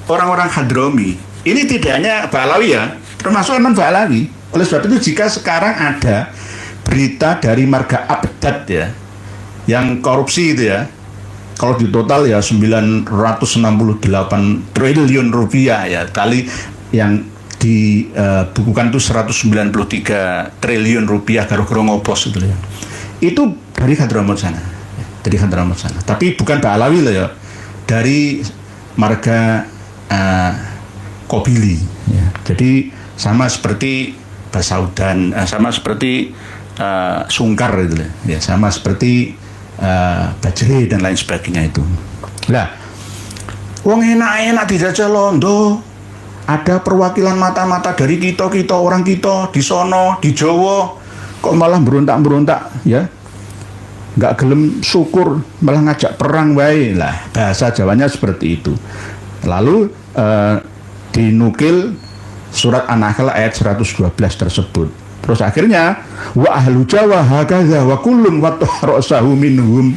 orang-orang Hadrami ini tidak hanya Ba'alawi ya, termasuk non Ba'alawi. Oleh sebab itu jika sekarang ada berita dari marga Abdad ya, yang korupsi itu ya, kalau di total ya 968 triliun rupiah ya, kali yang dibukukan itu 193 triliun rupiah gara-gara ngoplos itu ya. Itu dari Hadramaut sana. Dari Hadramaut sana. Tapi bukan Ba'alawi lah ya. Dari marga Kobili ya. Jadi sama seperti Basaudan, sama seperti Sungkar itu ya, sama seperti Bajre dan lain sebagainya itu. Lah, wong enak-enak dijajah londo. Ada perwakilan mata-mata dari kita orang kita di sono, di Jawa, kok malah berontak-berontak ya, nggak gelem syukur, malah ngajak perang wae. Lah, bahasa Jawanya seperti itu. Lalu dinukil surat An-Nahl ayat 112 tersebut. Terus akhirnya wa ahlu Jawa hakadza wa kullun wa ra'sahu minhum.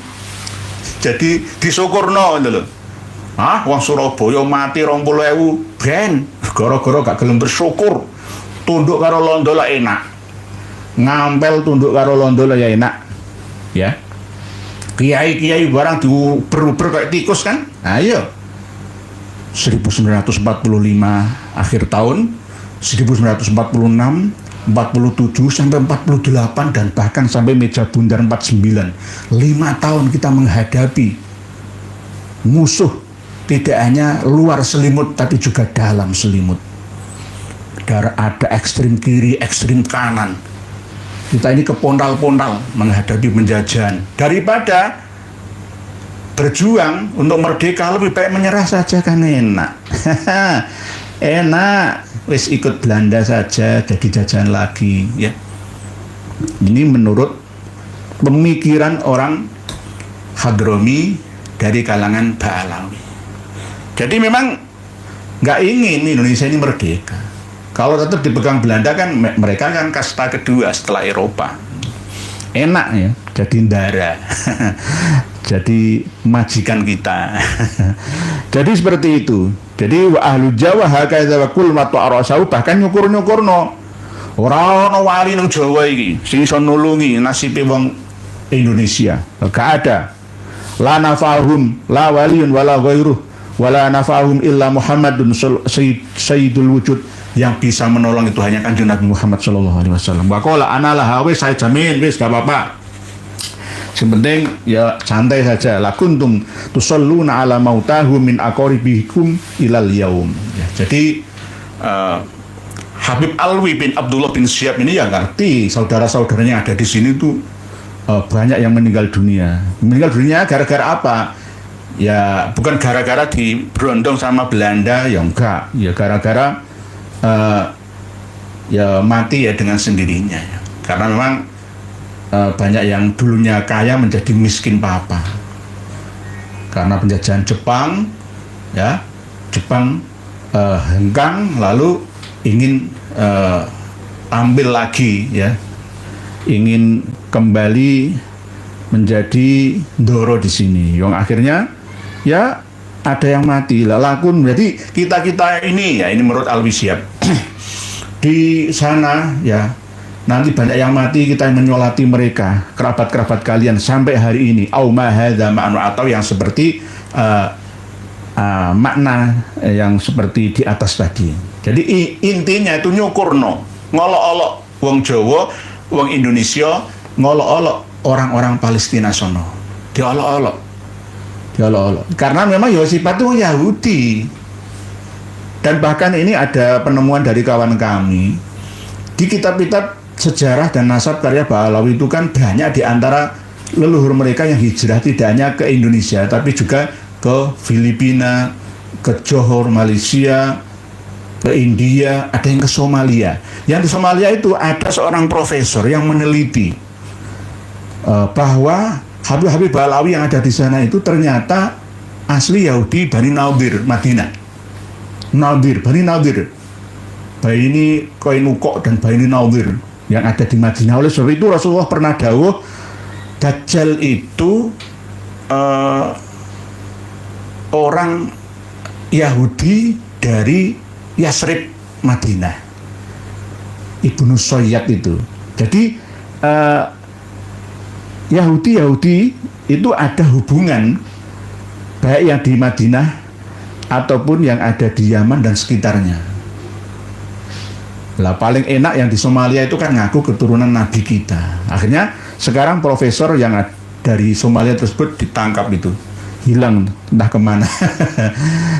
Jadi disyukurno ngono lho. Wong Surabaya mati 20.000 ben gara-gara gak gelem bersyukur. Tunduk karo londo lah enak. Ngampel tunduk karo londo lah ya enak. Ya. Kiai-kiai barang diuber-uber kayak tikus kan? Ayo. 1945 akhir tahun, 1946, 47 sampai 48 dan bahkan sampai meja bundar 49. 5 tahun kita menghadapi musuh. Tidak hanya luar selimut, tapi juga dalam selimut. Ada ekstrim kiri, ekstrim kanan. Kita ini kepondal-pondal menghadapi penjajahan. Daripada berjuang untuk merdeka, lebih baik menyerah saja, kan enak. Enak, wis ikut Belanda saja, jadi jajan lagi, ya. Ini menurut pemikiran orang Hadromi dari kalangan Ba'alawi. Jadi memang nggak ingin Indonesia ini merdeka. Kalau tetap dipegang Belanda kan mereka kan kasta kedua setelah Eropa. Enak ya, jadi ndara. Jadi majikan kita. Jadi seperti itu. Jadi wa ahlu Jawa hakadza wa kul matu arasau, bahkan nyukur-nyukurno. Ora ana wali nang Jawa iki sing iso nulungi nasibe wong Indonesia. Gak ada. La nafahum la waliyun wala ghairuh wala nafahum illa Muhammadun sayyidul wujud. Yang bisa menolong itu hanya Kanjeng Nabi Muhammad sallallahu alaihi wasallam. Wa qala analah wis saya jamin wis gak apa-apa. Yang penting ya santai saja. La kuntum tusalluna ala mautahu min aqaribikum ilal yaum. Ya, jadi Habib Alwi bin Abdullah bin Syihab ini ya ngerti saudara-saudaranya ada di sini tuh banyak yang meninggal dunia. Meninggal dunia gara-gara apa? Ya bukan gara-gara diberondong sama Belanda, ya enggak. Ya gara-gara ya mati ya dengan sendirinya ya. Karena memang banyak yang dulunya kaya menjadi miskin papa karena penjajahan Jepang, ya. Jepang hengkang lalu ingin ambil lagi, ya, ingin kembali menjadi Ndoro di sini. Yang akhirnya ya ada yang mati lakun. Jadi kita ini ya, ini menurut Alwi Syihab di sana ya nanti banyak yang mati, kita menyolati mereka, kerabat-kerabat kalian sampai hari ini. Au ma hadza ma'nu, atau yang seperti makna yang seperti di atas tadi. Jadi intinya itu nyukurno, ngolok-olok wong Jawa, wong Indonesia, ngolok-olok orang-orang Palestina sono. Diolok-olok. Karena memang Yosifat itu Yahudi. Dan bahkan ini ada penemuan dari kawan kami di kitab-kitab sejarah dan nasab karya Ba'alawi itu kan banyak di antara leluhur mereka yang hijrah tidak hanya ke Indonesia tapi juga ke Filipina, ke Johor, Malaysia, ke India, ada yang ke Somalia. Yang di Somalia itu ada seorang profesor yang meneliti bahwa Habib-Habib Ba'alawi yang ada di sana itu ternyata asli Yahudi Bani Nadir, Madinah. Bani Nadir, Bani Qainuqa dan Bani Nadir yang ada di Madinah. Oleh sebab itu Rasulullah pernah dawuh Dajjal itu orang Yahudi dari Yasrib, Madinah. Ibnu Sayyad itu. Jadi Yahudi itu ada hubungan baik yang di Madinah ataupun yang ada di Yaman dan sekitarnya. Lah paling enak yang di Somalia itu kan ngaku keturunan Nabi kita. Akhirnya sekarang profesor yang dari Somalia tersebut ditangkap itu, hilang entah kemana.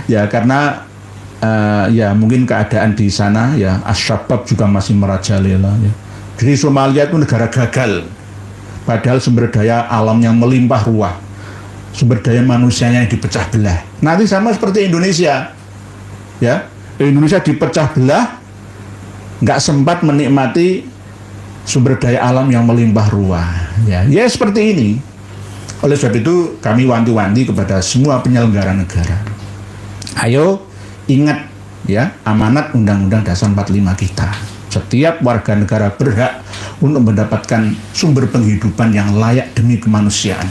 Ya karena ya mungkin keadaan di sana ya Asy-Syabab juga masih merajalela ya. Jadi Somalia itu negara gagal. Padahal sumber daya alamnya melimpah ruah, sumber daya manusianya yang dipecah belah. Nanti sama seperti Indonesia, ya. Indonesia dipecah belah, nggak sempat menikmati sumber daya alam yang melimpah ruah. Ya seperti ini. Oleh sebab itu kami wanti-wanti kepada semua penyelenggara negara. Ayo ingat ya amanat Undang-Undang Dasar 45 kita. Setiap warga negara berhak untuk mendapatkan sumber penghidupan yang layak demi kemanusiaan.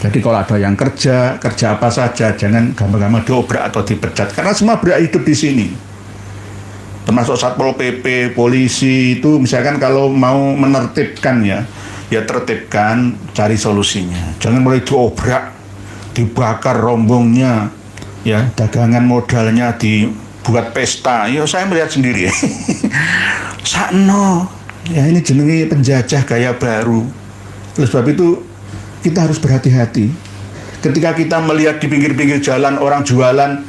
Jadi kalau ada yang kerja apa saja, jangan gampang-gampang diobrak atau dipecat. Karena semua berhak hidup di sini. Termasuk Satpol PP, polisi itu misalkan kalau mau menertibkan ya tertibkan, cari solusinya. Jangan mulai diobrak, dibakar rombongnya, ya dagangan modalnya dibuat pesta. Ya saya melihat sendiri. Sakno, ya ini jenenge penjajah gaya baru. Oleh sebab itu kita harus berhati-hati. Ketika kita melihat di pinggir-pinggir jalan orang jualan,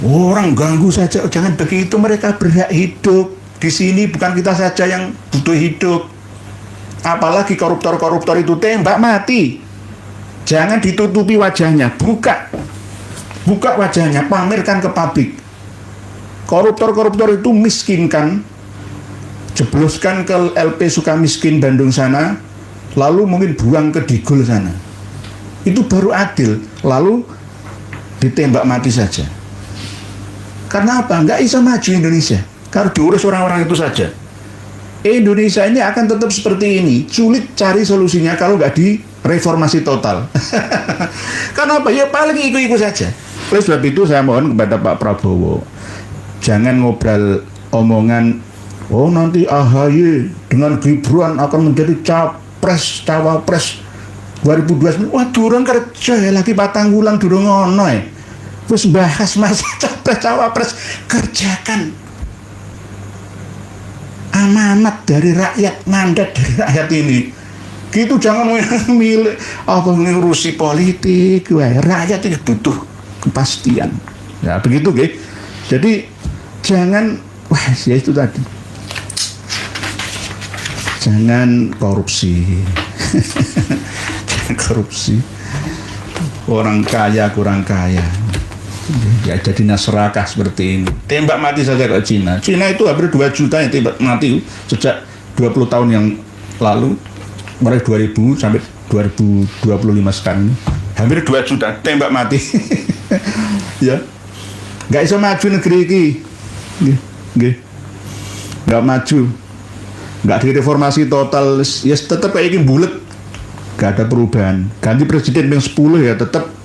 orang ganggu saja, jangan begitu. Mereka berhak hidup di sini, bukan kita saja yang butuh hidup. Apalagi koruptor-koruptor itu tembak mati. Jangan ditutupi wajahnya, buka wajahnya, pamerkan ke publik. Koruptor-koruptor itu miskinkan, jebloskan ke LP Sukamiskin Bandung sana, lalu mungkin buang ke Digul sana. Itu baru adil, lalu ditembak mati saja. Karena apa? Nggak bisa maju Indonesia kalau diurus orang-orang itu saja. Indonesia ini akan tetap seperti ini, sulit cari solusinya kalau nggak direformasi total. Karena apa? Ya paling ikut-ikut saja. Oleh sebab itu saya mohon kepada Pak Prabowo, jangan ngobrol omongan, oh nanti AHY dengan Gibran akan menjadi cawapres 2029. Wah durung kerja ya lagi patang wulan durung ngono ya. Terus bahas masa cawapres, kerjakan. Amanat dari rakyat, mandat dari rakyat ini. Gitu jangan milih apa ngurusi politik. Wah, rakyat ini butuh kepastian. Ya begitu guys. Jadi jangan ya itu tadi. Jangan korupsi. Jangan korupsi. Orang kaya kurang kaya. Ya jadinya serakah seperti ini. Tembak mati saja ke Cina. Cina itu hampir 2 juta yang tembak mati sejak 20 tahun yang lalu. Mulai 2000 sampai 2025 sekarang. Hampir 2 juta tembak mati. Ya. Nggak bisa maju negeri ini. Nggak maju. Nggak direformasi total. Ya tetap kayak ini bulet. Nggak ada perubahan. Ganti presiden yang 10 ya tetap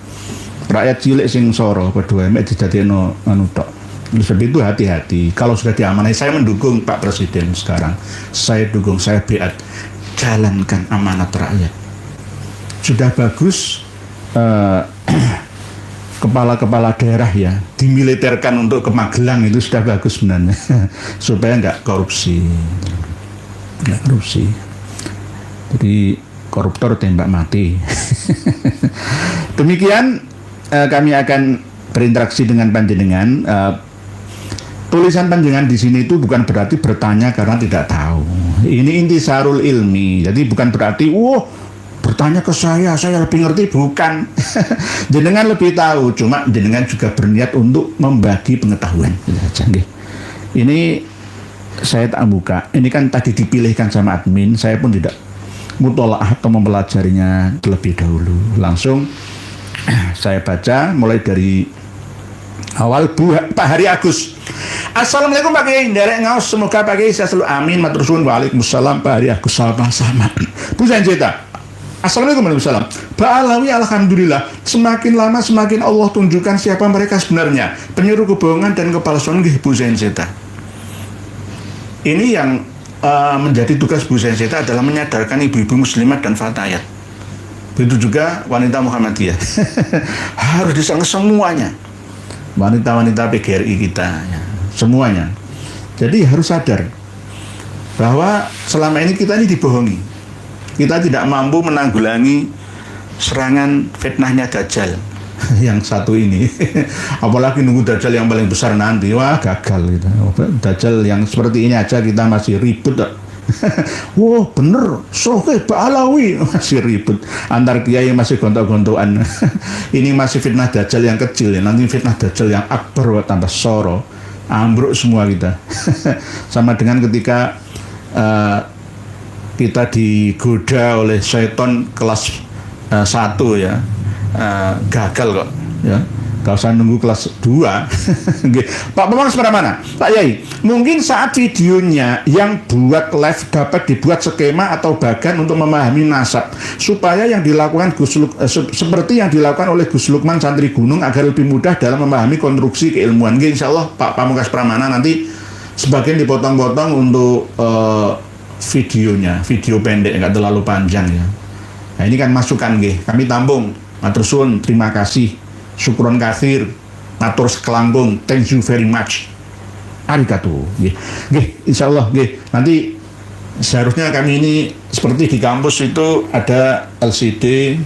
rakyat cilik sing soro padha emek didadekno anu tok. Sebab itu hati-hati. Kalau sudah diamanai, saya mendukung Pak Presiden sekarang. Saya dukung, saya beat. Jalankan amanat rakyat. Sudah bagus kepala-kepala daerah ya dimiliterkan untuk ke Magelang, itu sudah bagus sebenarnya. Supaya nggak korupsi. Jadi koruptor tembak mati. Demikian kami akan berinteraksi dengan panjenengan. Tulisan panjenengan di sini itu bukan berarti bertanya karena tidak tahu. Ini intisarul ilmi. Jadi bukan berarti, bertanya ke saya lebih ngerti, bukan. Jenengan lebih tahu, cuma jenengan juga berniat untuk membagi pengetahuan. Ini saya tak buka. Ini kan tadi dipilihkan sama admin, saya pun tidak mutolaah atau mempelajarinya terlebih dahulu. Langsung saya baca mulai dari awal Pak Hari Agus. Assalamualaikum Pak Kiai, nderek ngaos, semoga Pak Kiai selalu amin, matur suwun. Waalaikumsalam Pak Hari Agus, sama-sama. Bu Sanjeta. Assalamualaikum warahmatullahi wabarakatuh. Pak Alawi, alhamdulillah, semakin lama semakin Allah tunjukkan siapa mereka sebenarnya, penyuruh kebohongan dan kepalsuan. Bu Sanjeta. Ini yang menjadi tugas Bu Sanjeta adalah menyadarkan ibu-ibu muslimat dan fatayat. Begitu juga wanita Muhammadiyah. Harus disangka semuanya. Wanita-wanita PGRI kita ya, semuanya. Jadi harus sadar bahwa selama ini kita ini dibohongi. Kita tidak mampu menanggulangi serangan fitnahnya Dajjal yang satu ini. Apalagi nunggu Dajjal yang paling besar nanti, wah gagal gitu. Dajjal yang seperti ini aja kita masih ribut. Wah bener, soke Pak Alawi masih ribut. Antar kiai masih gontok-gontokan. Ini masih fitnah Dajjal yang kecil ya. Nanti fitnah Dajjal yang akbar tambah soro, ambruk semua kita. Sama dengan ketika kita digoda oleh syaitan kelas 1 ya, gagal kok ya. Gak usah nunggu kelas 2. Pak Pemang seberapa mana? Pak Yai, mungkin saat videonya yang buat live dapat dibuat skema atau bagan untuk memahami nasab, supaya yang dilakukan seperti yang dilakukan oleh Gus Lukman santri gunung agar lebih mudah dalam memahami konstruksi keilmuan. Insya Allah Pak Pamungkas Pramana nanti sebagian dipotong-potong untuk videonya, video pendek nggak terlalu panjang ya. Nah ini kan masukan kami tampung. Matur suwun, terima kasih. Syukron katsir, matur sekelangkung, thank you very much, arigato. Insyaallah nanti seharusnya kami ini seperti di kampus itu ada LCD,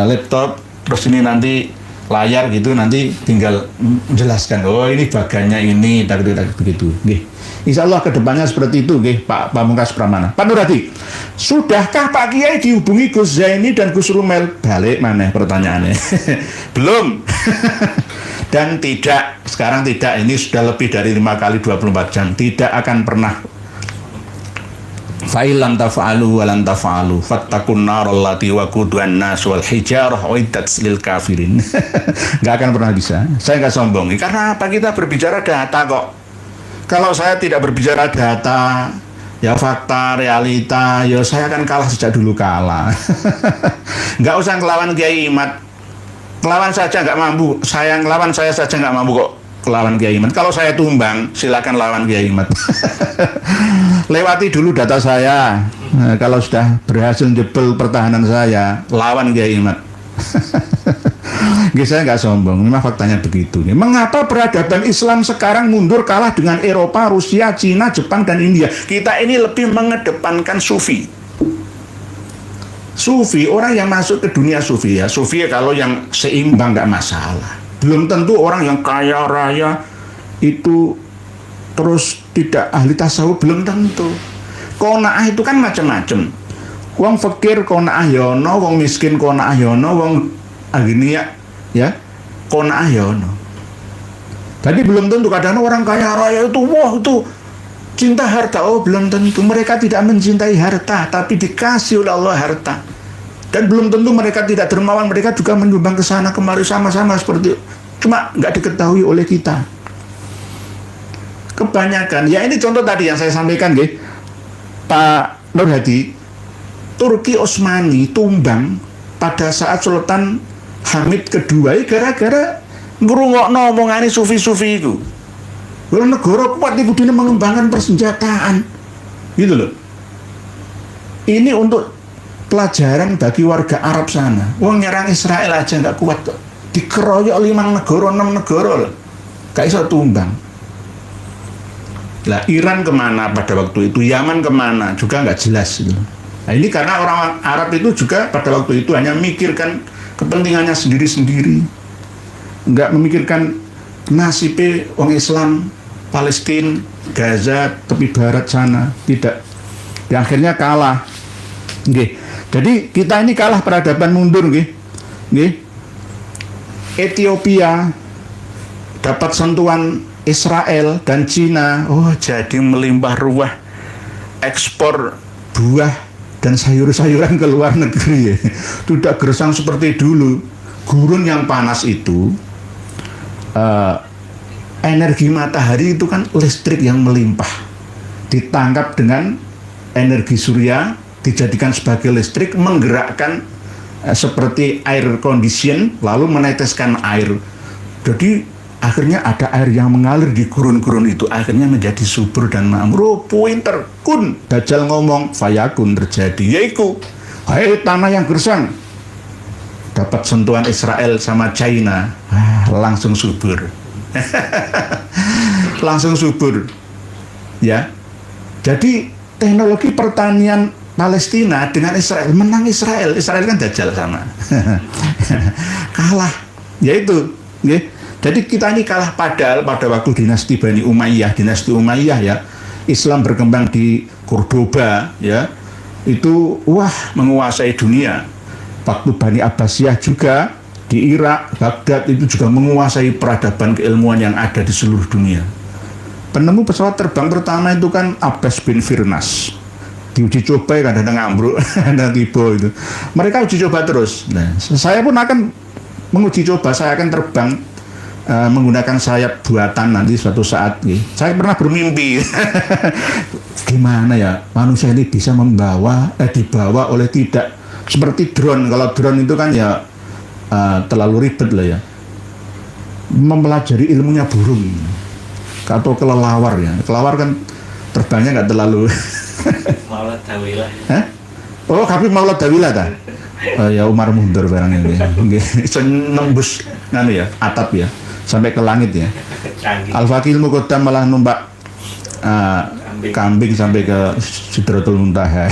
laptop, terus ini nanti layar gitu, nanti tinggal menjelaskan, oh ini bagannya ini, tak begitu. Nggih. Insya Allah kedepannya seperti itu, nggih, Pak Pamungkas Pramana. Pak Nurhadi, sudahkah Pak Kiai dihubungi Gus Zaini dan Gus Rumel? Balik mana pertanyaannya? Belum. Dan tidak, sekarang tidak, ini sudah lebih dari 5 kali 24 jam, tidak akan pernah. Fa'ilam tafa'alu walan tafa'alu fattakun narallati waquduhan nas wal hijarah uiddat lil kafirin. Nggak akan pernah bisa. Saya nggak sombong. Karena apa? Kita berbicara data kok. Kalau saya tidak berbicara data, ya fakta, realita, ya saya akan kalah sejak dulu kalah. Nggak usah ngelawan Kiai Imad. Ngelawan saja nggak mampu. Saya ngelawan saya saja nggak mampu kok. Lawan Kiai Imad. Kalau saya tumbang, silakan lawan Kiai Imad. Lewati dulu data saya. Nah, kalau sudah berhasil jebol pertahanan saya, lawan Kiai Imad. Saya nggak sombong, memang faktanya begitu. Mengapa peradaban Islam sekarang mundur kalah dengan Eropa, Rusia, Cina, Jepang, dan India? Kita ini lebih mengedepankan sufi. Sufi, orang yang masuk ke dunia sufi ya. Sufi kalau yang seimbang nggak masalah. Belum tentu orang yang kaya raya itu terus tidak ahli tasawuf, belum tentu. Qanaah itu kan macam-macam. Wong fakir qanaah ya ono, wong miskin qanaah ya ono, wong agniya ya qanaah ya ono. Jadi belum tentu, kadang orang kaya raya itu wah itu cinta harta, oh belum tentu. Mereka tidak mencintai harta, tapi dikasih oleh Allah harta. Dan belum tentu mereka tidak dermawan, mereka juga menyumbang ke sana kemari sama-sama seperti itu. Cuma nggak diketahui oleh kita. Kebanyakan, ya ini contoh tadi yang saya sampaikan, nggih, Pak Nurhadi, Turki Utsmani tumbang pada saat Sultan Hamid kedua, gara-gara ngrungokno omongane sufi-sufi itu. Kalau negara kuat ibu dina mengembangkan persenjataan, gitu loh. Ini untuk pelajaran bagi warga Arab sana. Wong nyerang Israel aja nggak kuat kok. Dikeroyok 5 negara, 6 negara loh. Gak iso tumbang. Lah Iran kemana pada waktu itu? Yaman kemana? Juga nggak jelas gitu. Nah ini karena orang Arab itu juga pada waktu itu hanya memikirkan kepentingannya sendiri-sendiri. Nggak memikirkan nasib orang Islam, Palestina, Gaza, tepi barat sana. Tidak. Dan akhirnya kalah. Nggih. Jadi kita ini kalah peradaban mundur, nggih. Nggih. Ethiopia dapat sentuhan Israel dan Cina, oh jadi melimpah ruah ekspor buah dan sayur-sayuran ke luar negeri. Tidak gersang seperti dulu. Gurun yang panas itu, energi matahari itu kan listrik yang melimpah, ditangkap dengan energi surya, dijadikan sebagai listrik, menggerakkan seperti air condition, lalu meneteskan air. Jadi akhirnya ada air yang mengalir di gurun-gurun itu, akhirnya menjadi subur dan makmur. Pinter kun, Dajjal ngomong fayakun, terjadi. Yaitu, hai tanah yang gersang, dapat sentuhan Israel sama China, langsung subur. Langsung subur. Ya. Jadi teknologi pertanian Palestina dengan Israel, menang Israel. Israel kan Dajjal sama. Kalah. Yaitu, ya. Jadi kita ini kalah, padahal pada waktu dinasti Bani Umayyah, ya, Islam berkembang di Cordoba, ya. Itu menguasai dunia. Waktu Bani Abbasiyah juga di Irak, Baghdad itu juga menguasai peradaban keilmuan yang ada di seluruh dunia. Penemu pesawat terbang pertama itu kan Abbas bin Firnas. Diuji coba ya, kadang-kadang ngambruk, kadang tiba itu. Mereka uji coba terus. Nah, saya pun akan menguji coba, saya akan terbang menggunakan sayap buatan nanti suatu saat. Saya pernah bermimpi, gimana ya manusia ini bisa dibawa oleh tidak seperti drone. Kalau drone itu kan ya terlalu ribet lah ya. Mempelajari ilmunya burung atau kelelawar ya. Kelelawar kan terbangnya nggak terlalu. Maulad Dawilah. Hah? Oh, tapi Maulad Dawilah ta? Ya Umar Mundur barang ini. Nggih, iso nembus ya, atap ya, sampai ke langit ya. Al-Faqih Muqaddam malah numpak kambing sampai ke Sidratul Muntaha.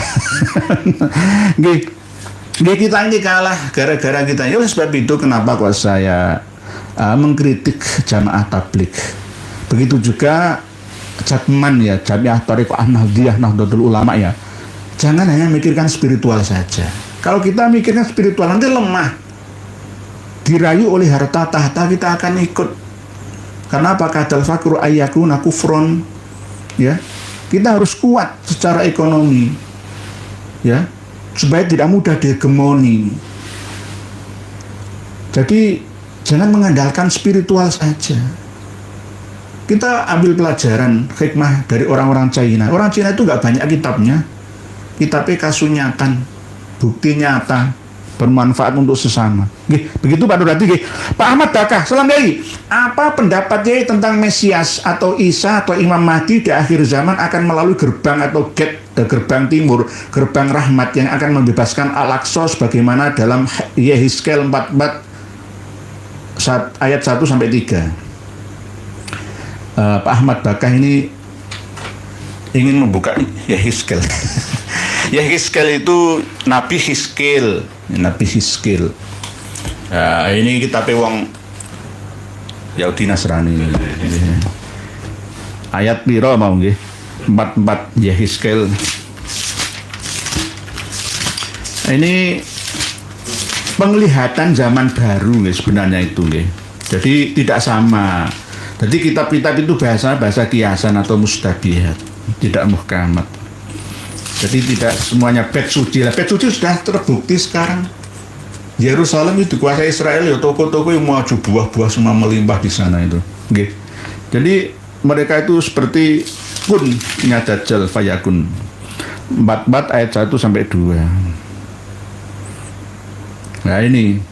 Nggih. Kita ini kalah gara-gara kita. Ya sebab itu kenapa kok saya mengkritik jamaah tabligh. Begitu juga Jatman ya, Jamiah Thariqah Nahdiyah Nahdlatul Ulama ya. Jangan hanya mikirkan spiritual saja. Kalau kita mikirkan spiritual nanti lemah. Dirayu oleh harta tahta kita akan ikut. Karena apa? Kadal fakru ayyakuna kufron. Ya. Kita harus kuat secara ekonomi. Ya. Supaya tidak mudah dihegemoni. Jadi jangan mengandalkan spiritual saja. Kita ambil pelajaran hikmah dari orang-orang China. Orang China itu nggak banyak kitabnya. Kitabnya kasunyatan, bukti nyata, bermanfaat untuk sesama. Begitu Pak Nurhadi. Pak Ahmad Bakah, selanggai. Apa pendapatnya tentang Mesias atau Isa atau Imam Mahdi di akhir zaman akan melalui gerbang atau gate, gerbang timur, gerbang rahmat yang akan membebaskan Al-Aqsa sebagaimana dalam Yehezkiel 44 ayat 1 sampai 3. Pak Ahmad Bakah ini ingin membuka Yehezkiel. Yehezkiel itu Nabi Hizkil. Ini kita pewang Yahudi Nasrani. Ayat piro mau nggih? 44 Yehezkiel. Ini penglihatan zaman baru nggih sebenarnya itu nggih. Jadi tidak sama. Jadi kitab-kitab itu bahasa kiasan atau mustabihat, tidak muhkamat. Jadi tidak semuanya bait suci lah. Bait suci sudah terbukti sekarang. Yerusalem itu dikuasai Israel ya, toko-toko yang maju buah-buah semua melimpah di sana itu. Okay. Jadi mereka itu seperti kun nyadajal fayakun. 44 ayat 1 sampai 2. Nah ini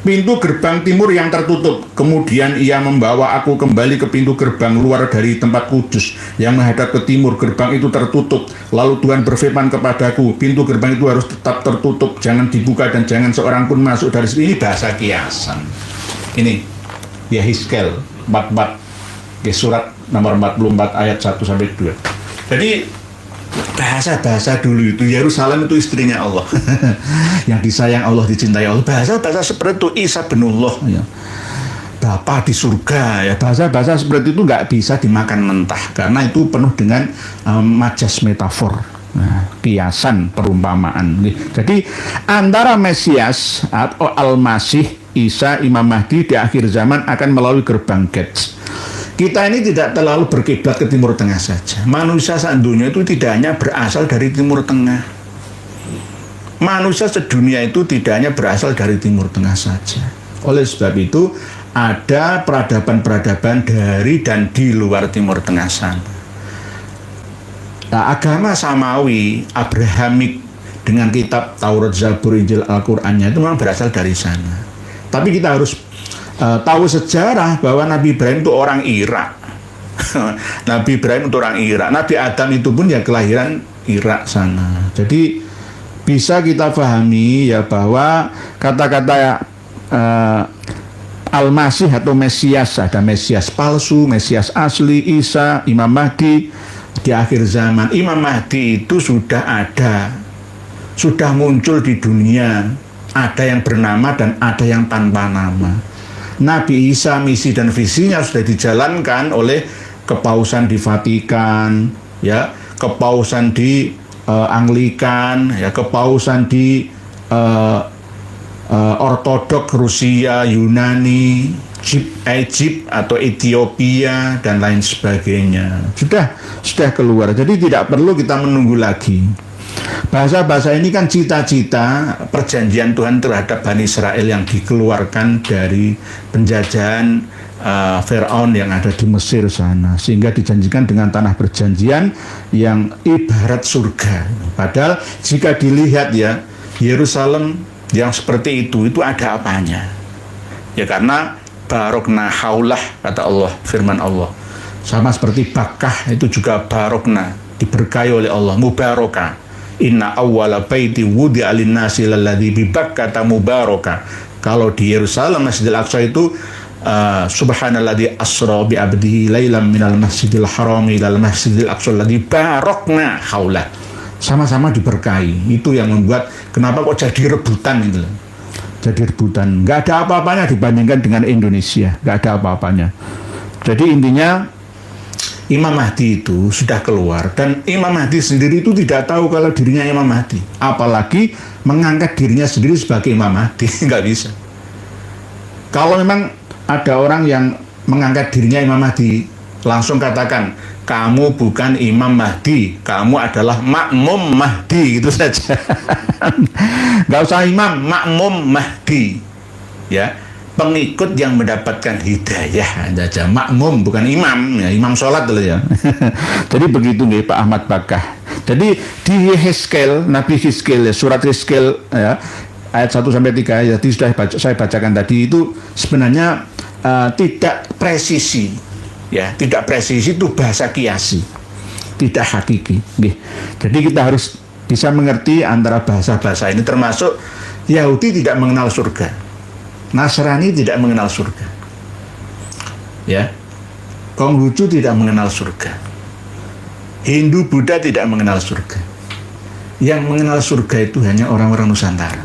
pintu gerbang timur yang tertutup. Kemudian ia membawa aku kembali ke pintu gerbang luar dari tempat kudus yang menghadap ke timur. Gerbang itu tertutup. Lalu Tuhan berfirman kepadaku, pintu gerbang itu harus tetap tertutup, jangan dibuka dan jangan seorang pun masuk dari sini. Ini bahasa kiasan. Ini Yehezkiel 44, surat nomor 44 ayat 1 sampai 2. Jadi bahasa-bahasa dulu itu Yerusalem itu istrinya Allah. Yang disayang Allah, dicintai Allah. Bahasa-bahasa seperti itu Isa binullah ya. Bapa di surga ya. Bahasa-bahasa seperti itu nggak bisa dimakan mentah karena itu penuh dengan majas metafor. Nah, kiasan perumpamaan. Jadi antara Mesias atau Al-Masih, Isa, Imam Mahdi di akhir zaman akan melalui gerbang gates. Kita ini tidak terlalu berkiblat ke Timur Tengah saja. Manusia sedunia itu tidak hanya berasal dari Timur Tengah. Manusia sedunia itu tidak hanya berasal dari Timur Tengah saja. Oleh sebab itu, ada peradaban-peradaban dari dan di luar Timur Tengah sana. Nah, agama Samawi, Abrahamik, dengan kitab Taurat, Zabur, Injil, Al-Qur'annya itu memang berasal dari sana. Tapi kita harus tahu sejarah bahwa Nabi Ibrahim itu orang Irak. Nabi Ibrahim itu orang Irak. Nabi Adam itu pun ya kelahiran Irak sana. Jadi bisa kita pahami ya bahwa kata-kata Al-Masih atau Mesias, ada Mesias palsu, Mesias asli, Isa, Imam Mahdi di akhir zaman. Imam Mahdi itu sudah ada, sudah muncul di dunia. Ada yang bernama dan ada yang tanpa nama. Nabi Isa misi dan visinya sudah dijalankan oleh kepausan di Vatikan, ya, kepausan di Anglikan, ya, kepausan di Ortodok Rusia, Yunani, Egypt atau Ethiopia dan lain sebagainya. Sudah keluar. Jadi tidak perlu kita menunggu lagi. Bahasa-bahasa ini kan cita-cita perjanjian Tuhan terhadap Bani Israel yang dikeluarkan dari penjajahan Firaun yang ada di Mesir sana, sehingga dijanjikan dengan tanah perjanjian yang ibarat surga. Padahal jika dilihat ya, Yerusalem yang seperti itu ada apanya? Ya karena barokna haulah, kata Allah, firman Allah. Sama seperti Bakkah itu juga barokna, diberkahi oleh Allah, mubarokah. Inna awwala baiti wudi'a lin-nasi lalladzi bi Bakkata mubaraka. Kalau di Yerusalem Masjidil Aqsa itu subhanalladzi asra bi 'abdihi lailan minal masjidil harami ilal masjidil aqsa alladzi barakna haulah. sama-sama diberkahi. Itu yang membuat kenapa kok jadi rebutan itu loh. Jadi rebutan. Nggak ada apa-apanya dibandingkan dengan Indonesia. Nggak ada apa-apanya. Jadi intinya Imam Mahdi itu sudah keluar dan Imam Mahdi sendiri itu tidak tahu kalau dirinya Imam Mahdi. Apalagi mengangkat dirinya sendiri sebagai Imam Mahdi. Nggak bisa. Kalau memang ada orang yang mengangkat dirinya Imam Mahdi, langsung katakan, kamu bukan Imam Mahdi, kamu adalah makmum Mahdi, gitu saja. Nggak usah imam, makmum Mahdi. Ya, pengikut yang mendapatkan hidayah saja, makmum bukan imam, ya, imam sholat dulu ya. Jadi begitu nih Pak Ahmad Bakah. Jadi di Hizkel, Nabi Hizkel, ya, surat Hizkel ya, ayat 1-3 ya, sudah saya bacakan tadi itu sebenarnya tidak presisi, ya, tidak presisi itu bahasa kiasi, tidak hakiki. Jadi kita harus bisa mengerti antara bahasa-bahasa ini, termasuk Yahudi tidak mengenal surga, Nasrani tidak mengenal surga, ya, Konghucu tidak mengenal surga, Hindu Buddha tidak mengenal surga. Yang mengenal surga itu hanya orang-orang Nusantara.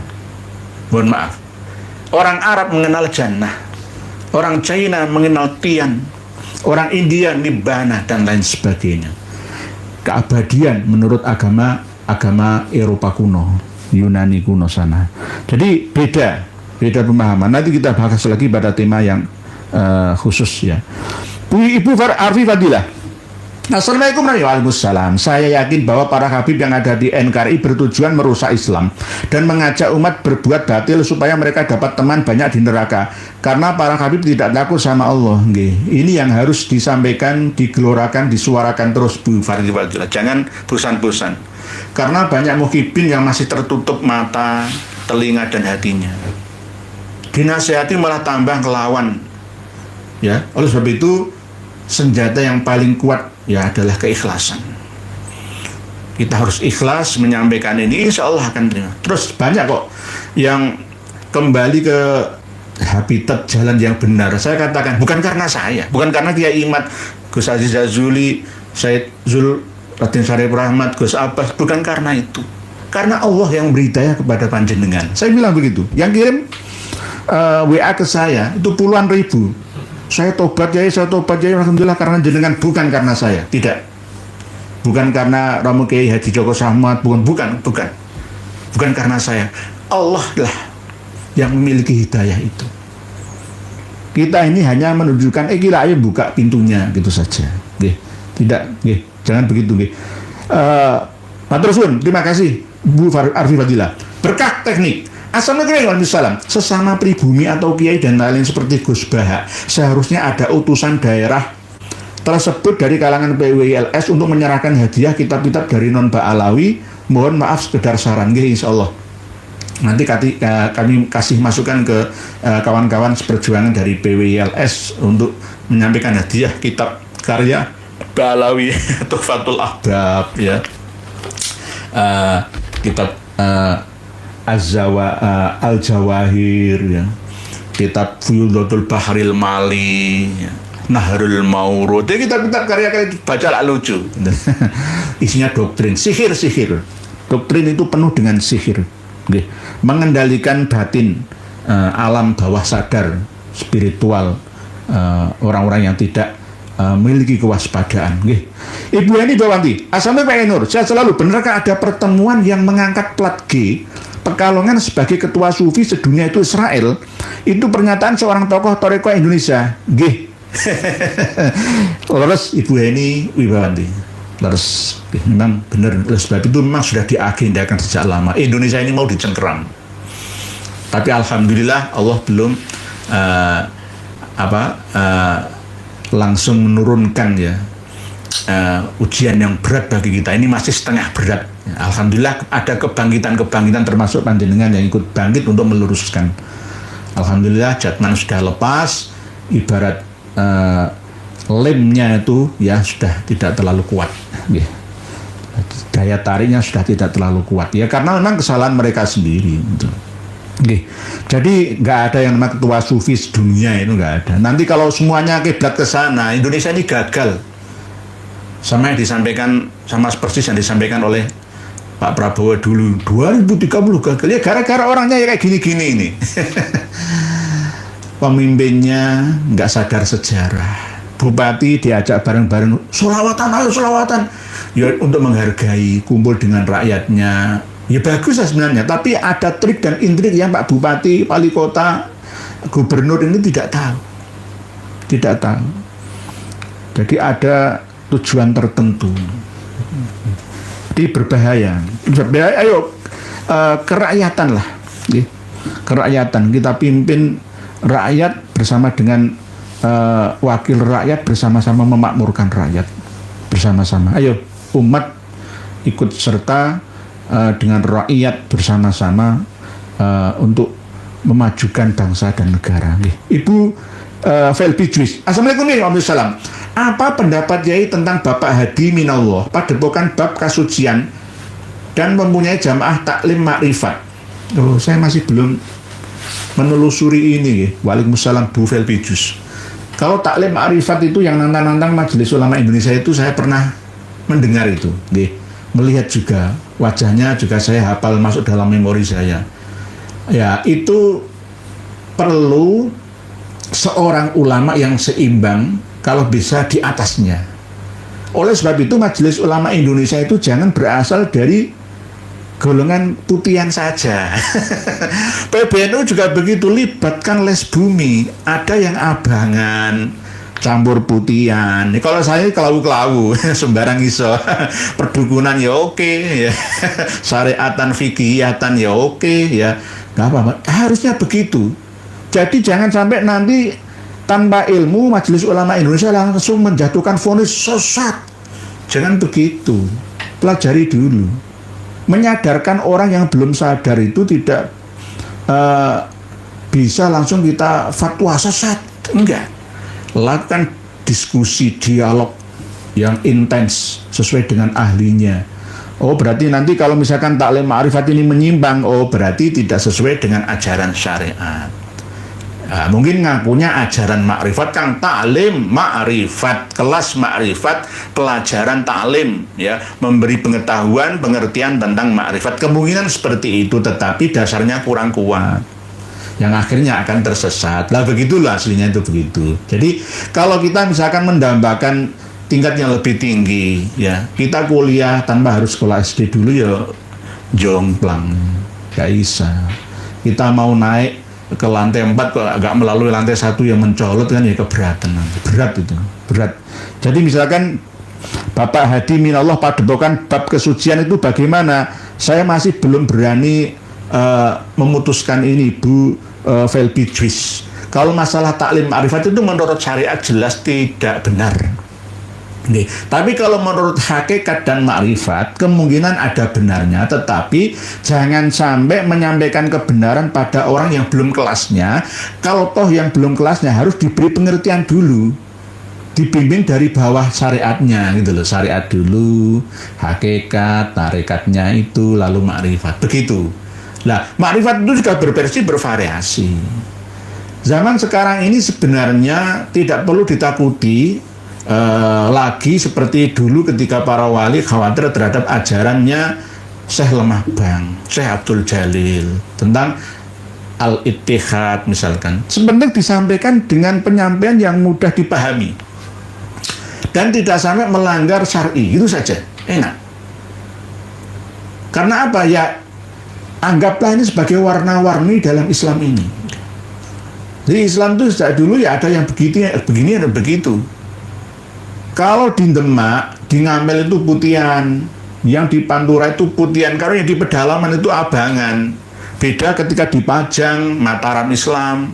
Mohon maaf, orang Arab mengenal jannah, orang China mengenal tian, orang India nibbana dan lain sebagainya. Keabadian menurut agama Eropa kuno, Yunani kuno sana. Jadi beda pemahaman. Nanti kita bahas lagi pada tema yang khusus ya. Ibu Arfi Fadilah. Assalamualaikum warahmatullahi wabarakatuh. Saya yakin bahwa para habib yang ada di NKRI bertujuan merusak Islam dan mengajak umat berbuat batil supaya mereka dapat teman banyak di neraka. Karena para habib tidak takut sama Allah. Ini yang harus disampaikan, digelorakan, disuarakan terus Bu Fadilah. Jangan bosan-bosan. Karena banyak muhibin yang masih tertutup mata, telinga dan hatinya. Dinasihati malah tambah ngelawan. Ya, oleh sebab itu senjata yang paling kuat ya adalah keikhlasan. Kita harus ikhlas menyampaikan ini, insya Allah akan terima. Terus banyak kok yang kembali ke habitat jalan yang benar. Saya katakan bukan karena saya, bukan karena Kiai Imat, Gus Aziz Jazuli, Said Zul, Raden Syarif Rahmat, Gus Abbas, bukan karena itu. Karena Allah yang beri hidayah kepada panjenengan. Saya bilang begitu. Yang kirim WA ke saya itu puluhan ribu. Saya tobat ya, alhamdulillah karena jenengan, bukan karena saya, tidak. Bukan karena Romo Kiai Haji Joko Sahmat, bukan karena saya. Allah lah yang memiliki hidayah itu. Kita ini hanya menunjukkan, gila ayo buka pintunya, gitu saja. Tidak, jangan begitu. Matur suwun, terima kasih Bu Arfi Fadilah. Berkah teknik. Assalamualaikum warahmatullahi wabarakatuh. Sesama pribumi atau kiai dan lain seperti Gus Baha, seharusnya ada utusan daerah tersebut dari kalangan PWILS untuk menyerahkan hadiah kitab-kitab dari non Ba'alawi. Mohon maaf sekedar saran, insya Allah. Nanti kami kasih masukan ke kawan-kawan seperjuangan dari PWILS untuk menyampaikan hadiah kitab karya Ba'alawi atau Fathul Ahbab ya. Kitab Al-Jawahir ya. Kitab Fuyudatul Bahril Mali ya. Naharul Maurud. Jadi kitab-kitab karya-karya baca lah lucu. Isinya doktrin, sihir. Doktrin itu penuh dengan sihir. Mengendalikan batin, alam bawah sadar, spiritual orang-orang yang tidak memiliki kewaspadaan. Ibu Eni Bawanti, Assalamualaikum Pak Nur. Saya selalu, benarkah ada pertemuan yang mengangkat plat G Pekalongan sebagai ketua sufi sedunia itu Israel? Itu pernyataan seorang tokoh Toreko Indonesia. Terus Ibu Eni Wibawanti, terus memang benar. Sebab itu memang sudah diagendakan sejak lama. Indonesia ini mau dicengkeram. Tapi alhamdulillah Allah belum langsung menurunkan ya ujian yang berat bagi kita. Ini masih setengah berat. Alhamdulillah ada kebangkitan termasuk panjenengan yang ikut bangkit untuk meluruskan. Alhamdulillah jatman sudah lepas, ibarat lemnya itu ya sudah tidak terlalu kuat. Daya tariknya sudah tidak terlalu kuat ya, karena memang kesalahan mereka sendiri. Jadi nggak ada yang namanya ketua sufi dunia, itu nggak ada. Nanti kalau semuanya kiblat ke sana, Indonesia ini gagal. Sama yang disampaikan, sama persis yang disampaikan oleh Pak Prabowo dulu 2030 gagal ya gara-gara orangnya ya kayak gini-gini ini. Pemimpinnya nggak sadar sejarah. Bupati diajak bareng-bareng sholawatan, ayo sholawatan ya untuk menghargai, kumpul dengan rakyatnya. Ya bagus lah sebenarnya, tapi ada trik dan intrik yang Pak Bupati, wali kota, gubernur ini tidak tahu. Tidak tahu. Jadi ada tujuan tertentu. Di berbahaya. Ayo kerakyatan lah. Kerakyatan, kita pimpin rakyat bersama dengan wakil rakyat, bersama-sama memakmurkan rakyat bersama-sama. Ayo umat ikut serta dengan rakyat bersama-sama untuk memajukan bangsa dan negara. Ibu Felbi Juis, Assalamualaikum warahmatullahi wabarakatuh. Apa pendapat Yai tentang Bapak Hadi Minallah, padepokan bab kasucian dan mempunyai jamaah taklim makrifat? Oh, saya masih belum menelusuri ini. Waalaikumsalam Bu Felbi Juis. Kalau taklim makrifat itu yang nantang-nantang Majelis Ulama Indonesia itu saya pernah mendengar itu. Melihat juga wajahnya juga saya hafal, masuk dalam memori saya. Ya, itu perlu seorang ulama yang seimbang, kalau bisa di atasnya. Oleh sebab itu Majelis Ulama Indonesia itu jangan berasal dari golongan putihan saja. PBNU juga begitu, libatkan les bumi. Ada yang abangan, campur putihan. Kalau saya kelawu-kelawu, sembarang iso. Perdukunan ya oke, ya. Syariatan fikihiyatan ya oke, ya. Nggak apa-apa. Harusnya begitu. Jadi jangan sampai nanti tanpa ilmu Majelis Ulama Indonesia langsung menjatuhkan vonis sesat. Jangan begitu. Pelajari dulu. Menyadarkan orang yang belum sadar itu tidak bisa langsung kita fatwa sesat. Enggak. Lakukan diskusi, dialog yang intens sesuai dengan ahlinya. Oh, berarti nanti kalau misalkan taklim ma'rifat ini menyimpang, oh berarti tidak sesuai dengan ajaran syariat. Nah, mungkin ngakunya ajaran makrifat, Kang, taklim makrifat, kelas makrifat, pelajaran taklim, ya, memberi pengetahuan, pengertian tentang makrifat. Kemungkinan seperti itu, tetapi dasarnya kurang kuat, yang akhirnya akan tersesat. Lah begitulah aslinya itu begitu. Jadi kalau kita misalkan mendambakan tingkat yang lebih tinggi, ya, kita kuliah tanpa harus sekolah SD dulu, ya jomplang, gak bisa. Kita mau naik ke lantai 4 kok agak melalui lantai 1 yang mencolot kan ya keberatan, berat itu, berat. Jadi misalkan Bapak Hadi Minallah padepokan bab kesucian itu bagaimana? Saya masih belum berani memutuskan ini, Bu Felbi Juis. Kalau masalah taklim ma'rifat itu menurut syariat jelas tidak benar. Nih, tapi kalau menurut hakikat dan makrifat kemungkinan ada benarnya, tetapi jangan sampai menyampaikan kebenaran pada orang yang belum kelasnya. Kalau toh yang belum kelasnya harus diberi pengertian dulu, dibimbing dari bawah syariatnya gitu loh, syariat dulu, hakikat, tarikatnya itu, lalu makrifat, begitu. Nah, makrifat itu juga berversi, bervariasi. Zaman sekarang ini sebenarnya tidak perlu ditakuti lagi seperti dulu ketika para wali khawatir terhadap ajarannya Syekh Lemah Bang, Syekh Abdul Jalil tentang al-ittihad misalkan. Sebenarnya disampaikan dengan penyampaian yang mudah dipahami dan tidak sampai melanggar syar'i, itu saja, enak. Karena apa ya? Anggaplah ini sebagai warna-warni dalam Islam ini. Jadi Islam itu sejak dulu ya ada yang begitu, begini, ada begitu. Kalau di Demak, di Ngamel itu putihan, yang di Pantura itu putihan, kalau yang di pedalaman itu abangan. Beda ketika di Pajang, Mataram Islam,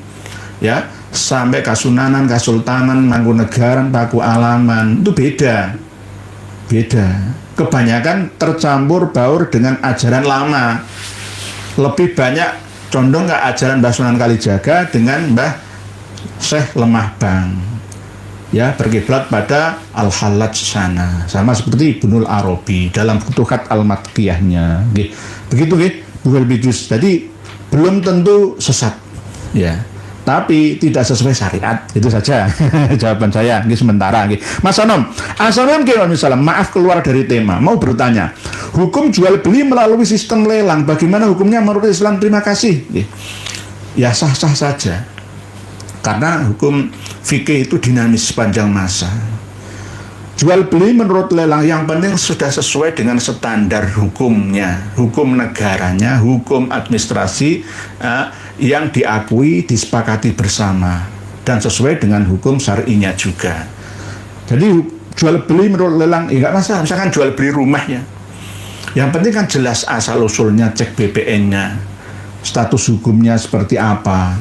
ya, sampai Kasunanan, Kasultanan, Mangkunegaran, Paku Alaman, itu beda. Beda. Kebanyakan tercampur baur dengan ajaran lama. Lebih banyak condong ke ajaran Mbah Sunan Kalijaga dengan Mbah Syekh Lemah Bang. Ya, berkiblat pada Al-Hallaj sana, sama seperti Ibnul Arabi dalam Futuhat Al-Makkiyahnya. Begitu Bu Felbi Juis. Jadi belum tentu sesat, ya, tapi tidak sesuai syariat. Itu saja jawaban saya ini sementara. Mas Anom, assalamualaikum warahmatullahi. Maaf keluar dari tema, mau bertanya, hukum jual beli melalui sistem lelang, bagaimana hukumnya menurut Islam? Terima kasih. Ya sah-sah saja, karena hukum fikih itu dinamis sepanjang masa. Jual beli menurut lelang yang penting sudah sesuai dengan standar hukumnya, hukum negaranya, hukum administrasi yang diakui, disepakati bersama, dan sesuai dengan hukum syar'inya juga. Jadi jual beli menurut lelang nggak masalah. Misalkan jual beli rumah ya, yang penting kan jelas asal usulnya, cek BPN-nya, status hukumnya seperti apa,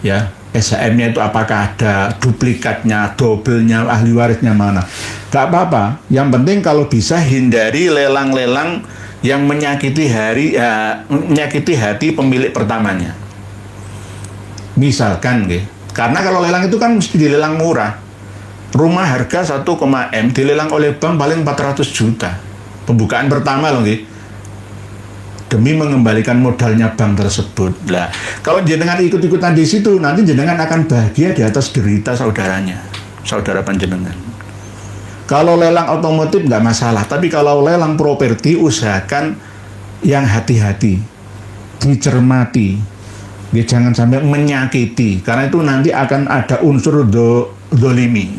ya. SHM-nya itu apakah ada duplikatnya, dobelnya, ahli warisnya mana. Gak apa-apa, yang penting kalau bisa hindari lelang-lelang yang menyakiti hati pemilik pertamanya. Misalkan, karena kalau lelang itu kan mesti dilelang murah. Rumah harga 1,M dilelang oleh bank paling 400 juta. Pembukaan pertama loh, demi mengembalikan modalnya bank tersebut. Lah, kalau jenengan ikut-ikutan di situ, nanti jenengan akan bahagia di atas derita saudaranya, saudara panjenengan. Kalau lelang otomotif nggak masalah, tapi kalau lelang properti usahakan yang hati-hati, dicermati, jangan sampai menyakiti, karena itu nanti akan ada unsur mendalimi.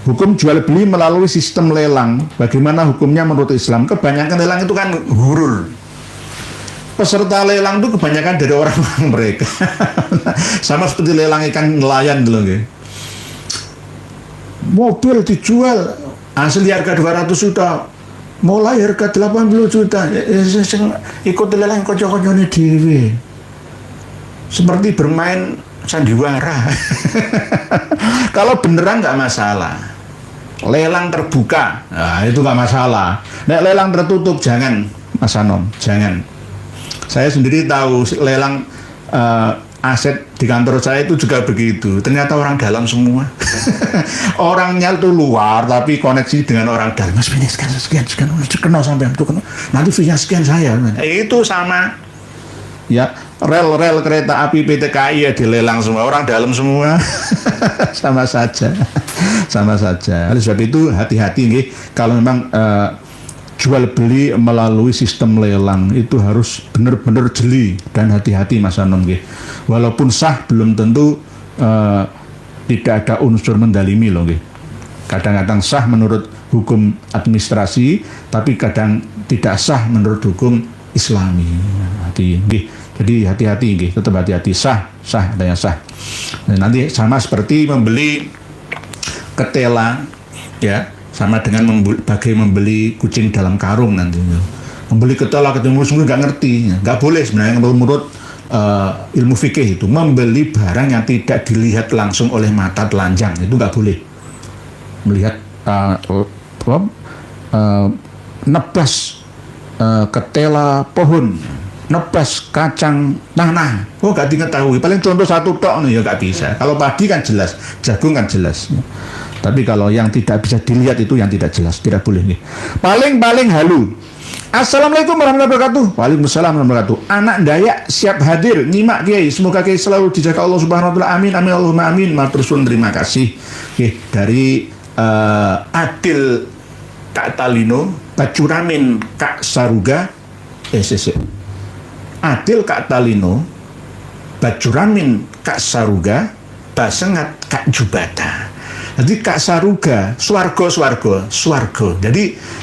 Hukum jual beli melalui sistem lelang, bagaimana hukumnya menurut Islam? Kebanyakan lelang itu kan hurul. Peserta lelang itu kebanyakan dari orang mereka. Sama seperti lelang ikan nelayan dulu. Mobil dijual, asli harga 200 juta, mulai harga 80 juta. Ikut lelang kocok-kocoknya dewe. Seperti bermain sandiwara. Kalau beneran nggak masalah. Lelang terbuka, nah, itu nggak masalah. Nek lelang tertutup jangan, Mas Anom, jangan. Saya sendiri tahu lelang aset di kantor saya itu juga begitu. Ternyata orang dalam semua. Orangnya itu luar, tapi koneksi dengan orang dalam. Mas ini sekian, kenal sampai itu kenal. Nanti fee-nya sekian saya. Itu sama. Ya, rel kereta api PT KAI ya dilelang semua, orang dalam semua. sama saja. Oleh sebab itu hati-hati nih, kalau memang jual beli melalui sistem lelang itu harus benar-benar jeli dan hati-hati Mas Anom nih. Walaupun sah belum tentu tidak ada unsur mendalimi loh nih. Kadang-kadang sah menurut hukum administrasi, tapi kadang tidak sah menurut hukum Islami. Jadi hati-hati, tetap hati-hati, sah, adanya sah. Nah, nanti sama seperti membeli ketela, ya, sama dengan bagai membeli kucing dalam karung nanti. Membeli ketela ketemu sungguh nggak ngerti, nggak boleh sebenarnya menurut ilmu fikih itu membeli barang yang tidak dilihat langsung oleh mata telanjang itu nggak boleh. Melihat nebas ketela pohon, nebas kacang tanah, gak diketahui. Paling contoh satu tok nih ya gak bisa. Kalau padi kan jelas, jagung kan jelas. Tapi kalau yang tidak bisa dilihat itu yang tidak jelas, tidak boleh nih. Paling halu. Assalamualaikum warahmatullahi wabarakatuh. Waalaikumsalam warahmatullahi wabarakatuh. Anak Dayak siap hadir nyimak Kiai. Semoga Kiai selalu dijaga Allah Subhanahu wa taala. Amin amin Allahumma amin. Matur suwun, terima kasih. Oke, dari Adil Kak Talino, Bacuramin Kak Saruga, Adil Kak Talino, Bacuramin Kak Saruga, Basengat Kak Jubata. Jadi Kak Saruga, swargo. Jadi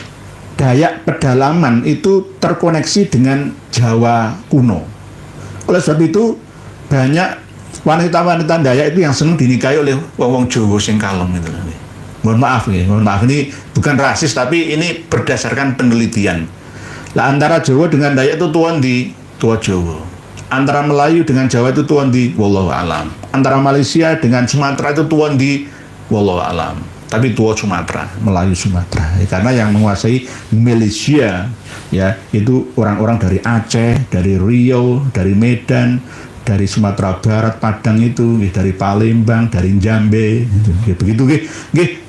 Dayak pedalaman itu terkoneksi dengan Jawa kuno. Oleh sebab itu banyak wanita-wanita Dayak itu yang senang dinikahi oleh wong Jawa sing kalem gitu. Mohon maaf ini bukan rasis, tapi ini berdasarkan penelitian. Lah antara Jawa dengan Dayak itu tua Jawa. Antara Melayu dengan Jawa itu tuan di wallahu alam. Antara Malaysia dengan Sumatera itu tuan di wallahu alam. Tapi tua Sumatera, Melayu Sumatera. Karena yang menguasai Malaysia ya itu orang-orang dari Aceh, dari Riau, dari Medan, dari Sumatera Barat, Padang itu, dari Palembang, dari Jambe, begitu.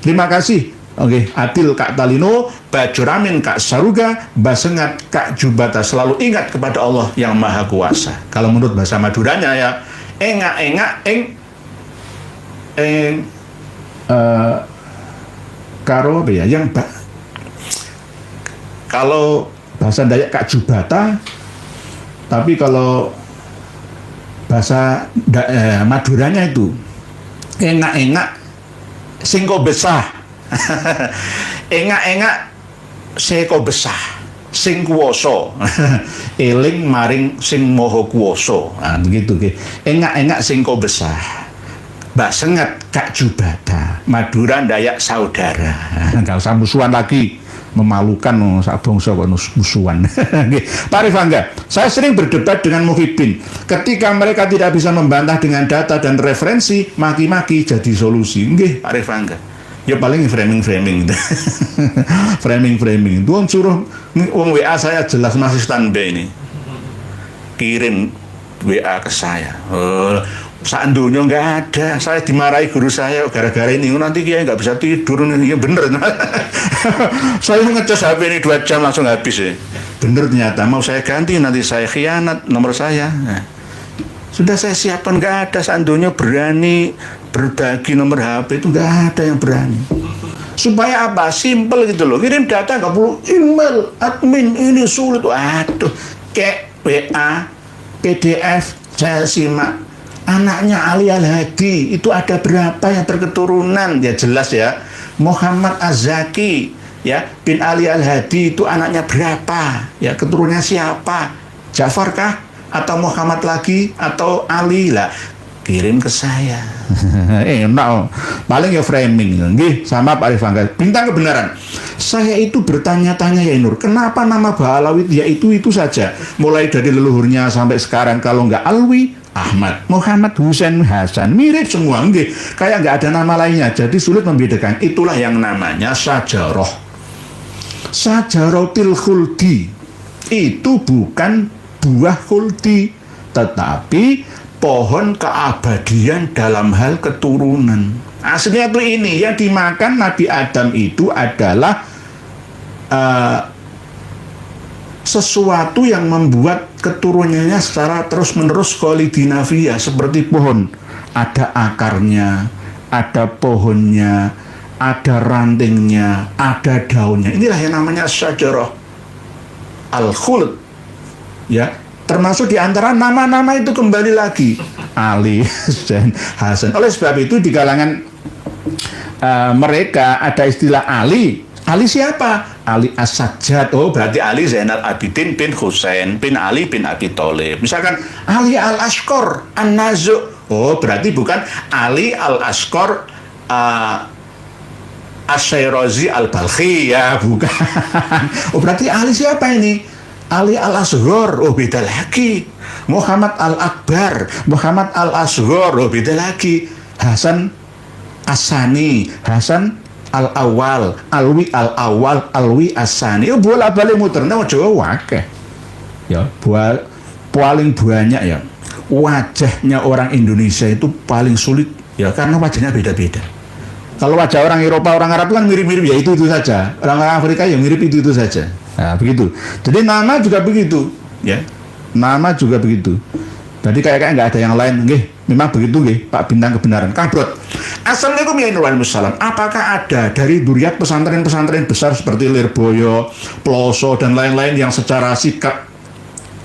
Terima kasih Oke, adil kak talino, bajuramin kak saruga, basengat kak jubata. Selalu ingat kepada Allah yang maha kuasa. Kalau menurut bahasa Maduranya ya, enga karo apa ya, kalau bahasa Dayak kak jubata, tapi kalau bahasa Maduranya itu enga singko besar. Engak seko besah sing kuwoso eling maring sing moho kuwoso. Nah, begitu ke engak singko besah basengat kak jubata Madura Dayak saudara. Nggak usah musuhan lagi, memalukan sak bangsa kok musuhan. Pak Rifangga, saya sering berdebat dengan Muhyiddin. Ketika mereka tidak bisa membantah dengan data dan referensi, maki-maki jadi solusi. Nggih, Pak Rifangga. Ya paling framing framing itu suruh WA saya jelas masih standby ini, kirim WA ke saya. Saat dunia nggak ada, saya dimarahi guru saya gara-gara ini, nanti dia nggak bisa tidur nih. Ya bener. Saya ngecas HP ini 2 jam langsung habis ya. Bener ternyata, mau saya ganti nanti saya khianat nomor saya. Nah, sudah saya siapkan, nggak ada sandunya berani berbagi nomor HP itu, nggak ada yang berani. Supaya apa? Simple gitu loh. Kirim data nggak perlu email, admin ini sulit. Aduh, kayak WA, PDF saya simak. Anaknya Ali Al-Hadi itu ada berapa yang terketurunan? Ya jelas ya. Muhammad Az-Zaki ya bin Ali Al-Hadi itu anaknya berapa? Ya keturunannya siapa? Ja'far kah? Atau Muhammad lagi? Atau Ali lah? Kirim ke saya. Enak. Paling ya framing. Nggih, sama Pak Rifangga. Bintang kebenaran. Saya itu bertanya-tanya ya Nur, kenapa nama Bahalawit ya itu saja? Mulai dari leluhurnya sampai sekarang, kalau nggak Alwi, Ahmad, Muhammad, Husain, Hasan, mirip semua. Nggih, kayak nggak ada nama lainnya. Jadi sulit membedakan. Itulah yang namanya sajaroh. Sajarotil khuldi. Itu bukan buah khuldi, tetapi pohon keabadian dalam hal keturunan. Aslinya tuh ini yang dimakan Nabi Adam itu adalah sesuatu yang membuat keturunannya secara terus-menerus kholidinafiyah, seperti pohon. Ada akarnya, ada pohonnya, ada rantingnya, ada daunnya. Inilah yang namanya syajarah al-khuld. Ya, termasuk di antara nama-nama itu kembali lagi Ali, Husain, Hasan. Oleh sebab itu di kalangan mereka ada istilah Ali. Ali siapa? Ali As-Sajjad. Oh, berarti Ali Zainal Abidin bin Husain bin Ali bin Abi Thalib. Misalkan Ali Al-Ashqar An-Nazu'. Oh, berarti bukan Ali Al-Ashqar Asy-Syairazi Al-Balkhi, ya bukan. Oh, berarti Ali siapa ini? Ali Al-Asghar, oh beda lagi. Muhammad Al-Akbar, Muhammad Al-Asghar, oh beda lagi. Hasan As-Sani, Hasan Al-Awal, Alwi Al-Awal, Alwi As-Sani. Oh bolak-balik muter, nah Jawa wakeh. Ya, paling banyak ya. Wajahnya orang Indonesia itu paling sulit ya, karena wajahnya beda-beda. Kalau wajah orang Eropa, orang Arab kan mirip-mirip ya itu saja. Orang Afrika ya mirip itu saja. Nah, begitu. Jadi nama juga begitu, ya. Nama juga begitu. Jadi kayak nggak ada yang lain, nggih. Memang begitu, nggih. Pak Bintang kebenaran. Kabrot. Assalamualaikum ya Waalaikumsalam. Apakah ada dari duriat pesantren-pesantren besar seperti Lirboyo, Ploso dan lain-lain yang secara sikap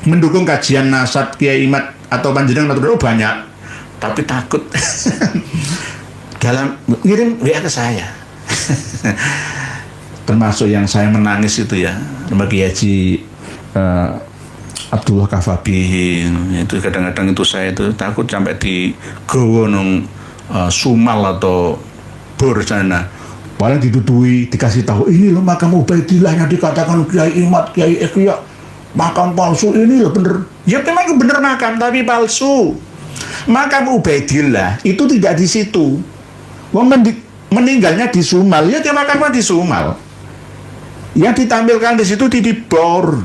mendukung kajian nasab Kiai Imat atau panjenengan atau banyak, tapi takut dalam ngirim WA ke saya. Termasuk yang saya menangis itu ya, bagi Haji Abdullah Kafabi itu kadang-kadang itu saya itu takut sampai di Gowonong Sumal atau Bor sana, paling didudui dikasih tahu ini loh makam Ubaidillah yang dikatakan Kiai Imat, Kiai Ikhya, makam palsu ini loh bener. Ya memang bener makam tapi palsu. Makam Ubaidillah itu tidak di situ. Meninggalnya di Sumal, ya dia makamnya di Sumal. Yang ditampilkan di situ di Bor.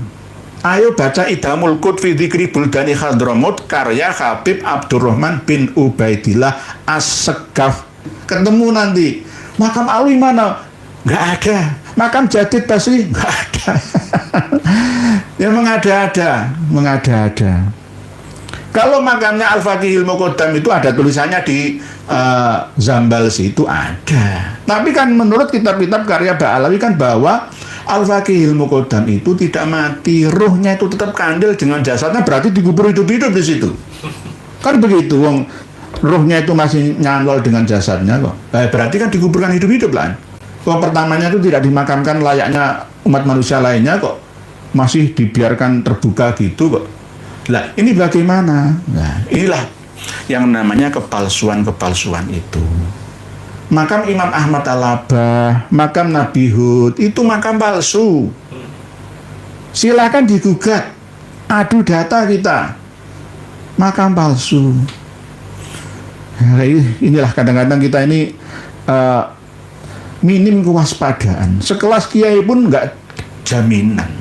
Ayo baca Idhamul Qud fi Dzikri Buldani Hadramut karya Habib Abdurrahman bin Ubaidillah As-Segaf. Ketemu nanti. Makam Alwi mana? Nggak ada. Makam Jadid Basri nggak ada. Ya mengada-ada. Kalau makamnya Al-Faqihil Muqaddam itu ada tulisannya di Zambalsi itu ada. Tapi kan menurut kitab-kitab karya Ba'alawi kan bahwa Al-Faqihil Muqaddam itu tidak mati, ruhnya itu tetap kandil dengan jasadnya, berarti dikubur hidup-hidup di situ. Kan begitu, wong ruhnya itu masih nyantol dengan jasadnya kok. Berarti kan dikuburkan hidup-hidup lah. Wong pertamanya itu tidak dimakamkan layaknya umat manusia lainnya kok, masih dibiarkan terbuka gitu kok. Lah, ini bagaimana? Nah, inilah yang namanya kepalsuan-kepalsuan itu. Makam Imam Ahmad Al-Abah, makam Nabi Hud, itu makam palsu. Silakan digugat, adu data kita. Makam palsu. Nah, inilah kadang-kadang kita ini minim kewaspadaan. Sekelas kiai pun nggak jaminan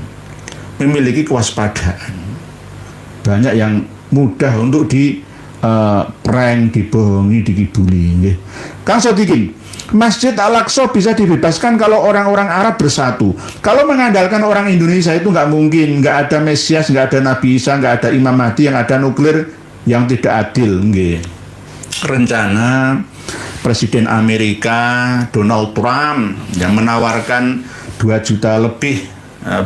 memiliki kewaspadaan. Banyak yang mudah untuk di prank, dibohongi, dikibuli. Kang Sodikin, Masjid Al-Aqsa bisa dibebaskan kalau orang-orang Arab bersatu. Kalau mengandalkan orang Indonesia itu nggak mungkin. Nggak ada Mesias, nggak ada Nabi Isa, nggak ada Imam Mahdi, yang ada nuklir yang tidak adil. Rencana Presiden Amerika Donald Trump yang menawarkan 2 juta lebih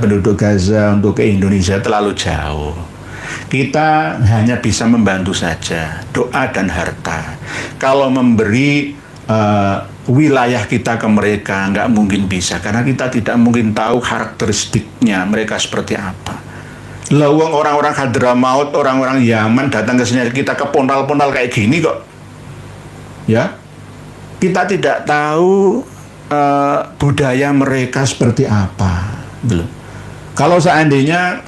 penduduk Gaza untuk ke Indonesia terlalu jauh. Kita hanya bisa membantu saja, doa dan harta. Kalau memberi wilayah kita ke mereka nggak mungkin bisa, karena kita tidak mungkin tahu karakteristiknya mereka seperti apa. Lawang orang-orang Hadramaut, orang-orang Yaman datang ke sini, kita kepontal-pontal kayak gini kok. Ya, kita tidak tahu budaya mereka seperti apa. Belum. Kalau seandainya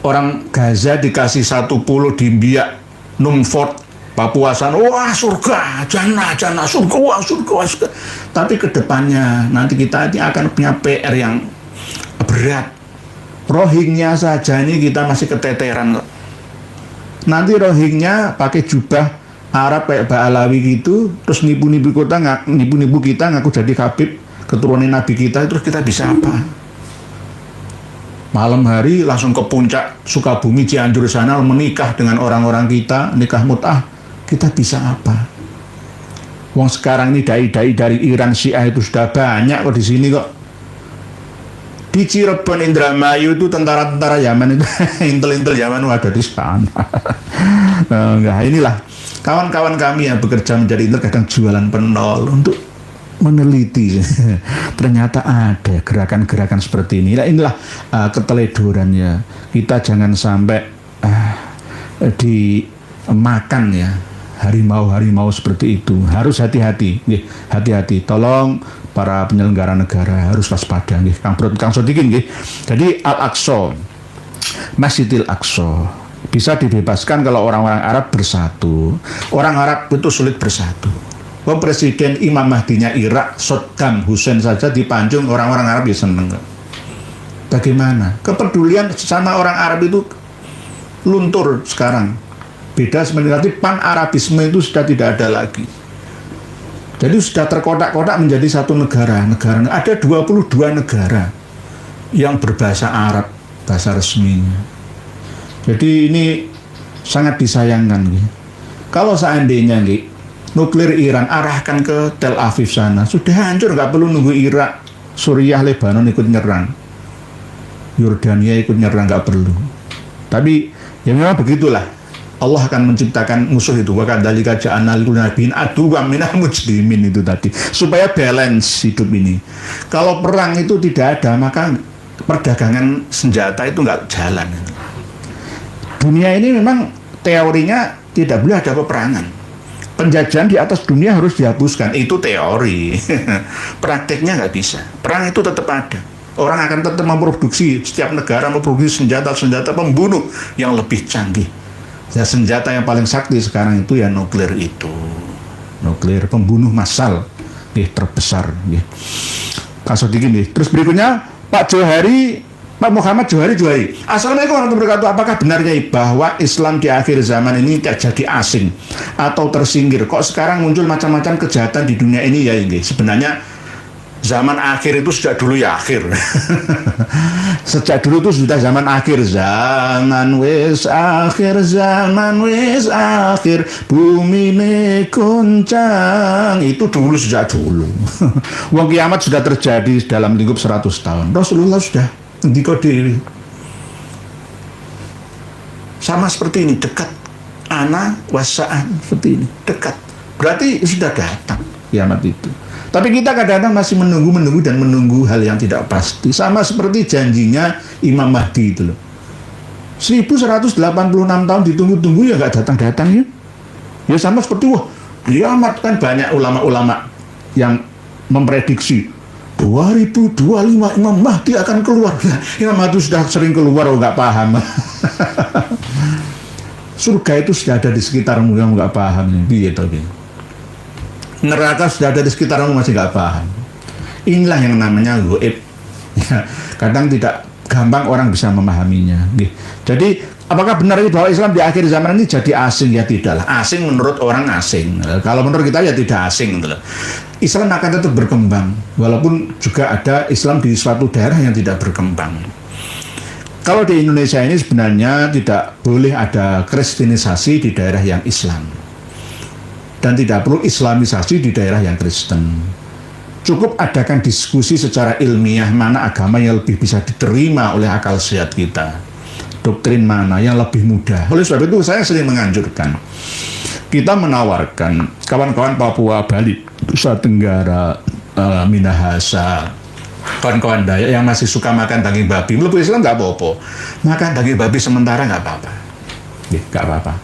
orang Gaza dikasih 1 pulau di Biak, Numford, Papua sana, wah surga, jannah, surga, wah surga. Tapi kedepannya nanti kita akan punya PR yang berat. Rohingya saja ini kita masih keteteran kok. Nanti Rohingya pakai jubah Arab kayak Ba'alawi gitu, terus nipu-nipu kita ngaku jadi Habib, keturunan Nabi kita, terus kita bisa apa? Malam hari langsung ke puncak Sukabumi, Cianjur sana menikah dengan orang-orang kita, nikah mut'ah, kita bisa apa? Wong sekarang ini dai-dai dari Iran Syiah itu sudah banyak kok di sini kok. Di Cirebon, Indramayu itu tentara-tentara Yaman itu, intel-intel Yaman ada di sana. Nah, inilah kawan-kawan kami yang bekerja menjadi intel kadang jualan penol untuk meneliti. Ternyata ada gerakan-gerakan seperti ini. Nah, inilah keteledorannya. Kita jangan sampai dimakan ya harimau-harimau seperti itu. Harus hati-hati. Hati-hati. Tolong para penyelenggara negara harus waspada. Kang Sodikin. Jadi Al-Aqsa, Masjidil Aqsa bisa dibebaskan kalau orang-orang Arab bersatu. Orang Arab itu sulit bersatu. Presiden Imam Mahdinya Irak, Saddam Hussein saja dipancung orang-orang Arab ya seneng. Bagaimana? Kepedulian sama orang Arab itu luntur sekarang. Beda sebenarnya, pan-Arabisme itu sudah tidak ada lagi. Jadi sudah terkotak-kotak menjadi satu negara. Ada 22 negara yang berbahasa Arab, bahasa resminya. Jadi ini sangat disayangkan. Kalau seandainya nuklir Iran arahkan ke Tel Aviv sana, sudah hancur, nggak perlu nunggu Irak, Suriah, Lebanon ikut nyerang, Yordania ikut nyerang, nggak perlu. Tapi ya memang begitulah, Allah akan menciptakan musuh itu. Wa kadzalika ja'alna lin-nabiyyin aduwwan minal mujrimin itu tadi, supaya balance hidup ini. Kalau perang itu tidak ada, maka perdagangan senjata itu nggak jalan. Dunia ini memang teorinya tidak boleh ada peperangan. Penjajahan di atas dunia harus dihapuskan, itu teori. Prakteknya nggak bisa. Perang itu tetap ada. Orang akan tetap memproduksi, setiap negara memproduksi senjata-senjata pembunuh yang lebih canggih. Ya, senjata yang paling sakti sekarang itu ya nuklir itu. Nuklir pembunuh massal terbesar. Kang Sodikin. Terus berikutnya Pak Muhammad Johari. Assalamualaikum warahmatullahi wabarakatuh. Apakah benarnya bahwa Islam di akhir zaman ini tidak jadi asing atau tersingkir? Kok sekarang muncul macam-macam kejahatan di dunia ini ya? Sebenarnya Zaman akhir itu sejak dulu ya akhir. Sejak dulu itu sudah zaman akhir. Zaman wis akhir, bumi ne goncang. Itu dulu, sejak dulu. Wong kiamat sudah terjadi dalam lingkup 100 tahun. Rasulullah sudah ngendika diri. Sama seperti ini, dekat. Ana wasa'an, seperti ini, dekat. Berarti sudah datang kiamat itu. Tapi kita kadang-kadang masih menunggu dan menunggu hal yang tidak pasti. Sama seperti janjinya Imam Mahdi itu loh. 1186 tahun ditunggu-tunggu ya nggak datang-datang ya. Ya sama seperti kiamat kan banyak ulama-ulama yang memprediksi 2025 Imam Mahdi akan keluar. Imam Mahdi sudah sering keluar, nggak paham. Surga itu sudah ada di sekitarmu, yang nggak paham gitu. Neraka sudah ada di sekitarmu, masih nggak paham. Inilah yang namanya gaib. Kadang tidak gampang orang bisa memahaminya. Jadi apakah benar itu bahwa Islam di akhir zaman ini jadi asing? Ya tidaklah. Asing menurut orang asing. Kalau menurut kita ya tidak asing. Islam akan tetap berkembang, walaupun juga ada Islam di suatu daerah yang tidak berkembang. Kalau di Indonesia ini sebenarnya tidak boleh ada kristenisasi di daerah yang Islam. Dan tidak perlu islamisasi di daerah yang Kristen. Cukup adakan diskusi secara ilmiah mana agama yang lebih bisa diterima oleh akal sehat kita. Doktrin mana yang lebih mudah. Oleh sebab itu saya sering menganjurkan. Kita menawarkan kawan-kawan Papua, Bali, Nusa Tenggara, Minahasa, kawan-kawan Dayak yang masih suka makan daging babi. Melebu Islam nggak apa-apa. Makan daging babi sementara nggak apa-apa. Nggak apa-apa.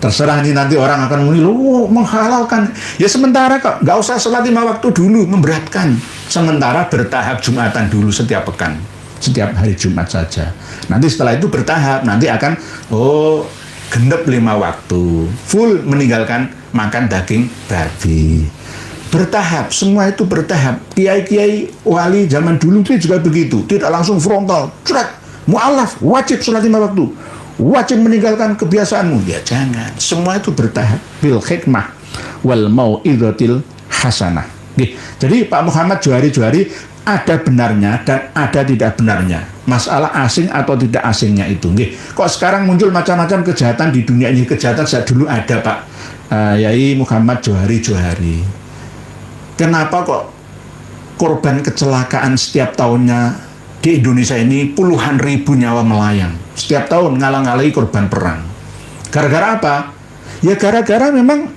Terserah ini nanti orang akan muni, menghalalkan. Ya sementara kok, nggak usah sholat 5 waktu dulu, memberatkan. Sementara bertahap Jumatan dulu setiap pekan. Setiap hari Jumat saja. Nanti setelah itu bertahap, nanti akan, genep 5 waktu. Full meninggalkan makan daging babi. Bertahap, semua itu bertahap. Kiai-kiai wali zaman dulu itu juga begitu. Tidak langsung frontal. Curat, mu'alaf, wajib sholat 5 waktu. Wajib meninggalkan kebiasaanmu. Ya jangan. Semua itu bertahap. Bil hikmah wal mau'izatil hasanah. Jadi Pak Muhammad Johari ada benarnya dan ada tidak benarnya. Masalah asing atau tidak asingnya itu. Kok sekarang muncul macam-macam kejahatan di dunia ini? Kejahatan sejak dulu ada Pak Yai Muhammad Johari. Kenapa kok korban kecelakaan setiap tahunnya di Indonesia ini puluhan ribu nyawa melayang? Setiap tahun ngalang-alangi korban perang. Gara-gara apa? Ya gara-gara memang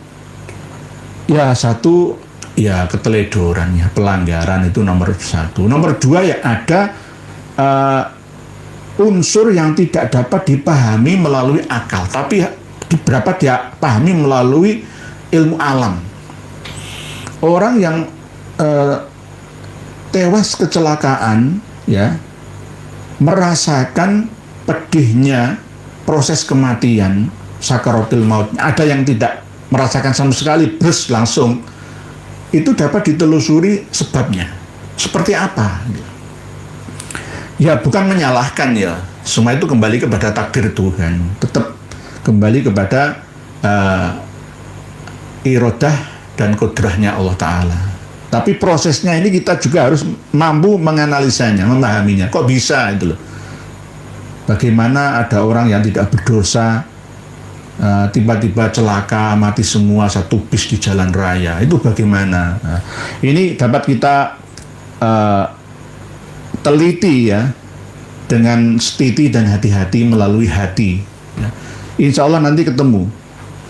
ya satu, ya keteledoran, ya pelanggaran itu nomor 1. Nomor 2 ya ada unsur yang tidak dapat dipahami melalui akal, tapi dapat dia pahami melalui ilmu alam. Orang yang tewas kecelakaan ya merasakan pedihnya proses kematian, sakaratul maut. Ada yang tidak merasakan sama sekali, brus langsung. Itu dapat ditelusuri sebabnya. Seperti apa? Ya bukan menyalahkan ya. Semua itu kembali kepada takdir Tuhan. Tetap kembali kepada iradah dan kudrahnya Allah Ta'ala. Tapi prosesnya ini kita juga harus mampu menganalisanya, memahaminya. Kok bisa itu loh? Bagaimana ada orang yang tidak berdosa tiba-tiba celaka, mati semua satu bis di jalan raya. Itu bagaimana? Nah, ini dapat kita teliti ya dengan setiti dan hati-hati melalui hati. Ya. Insya Allah nanti ketemu.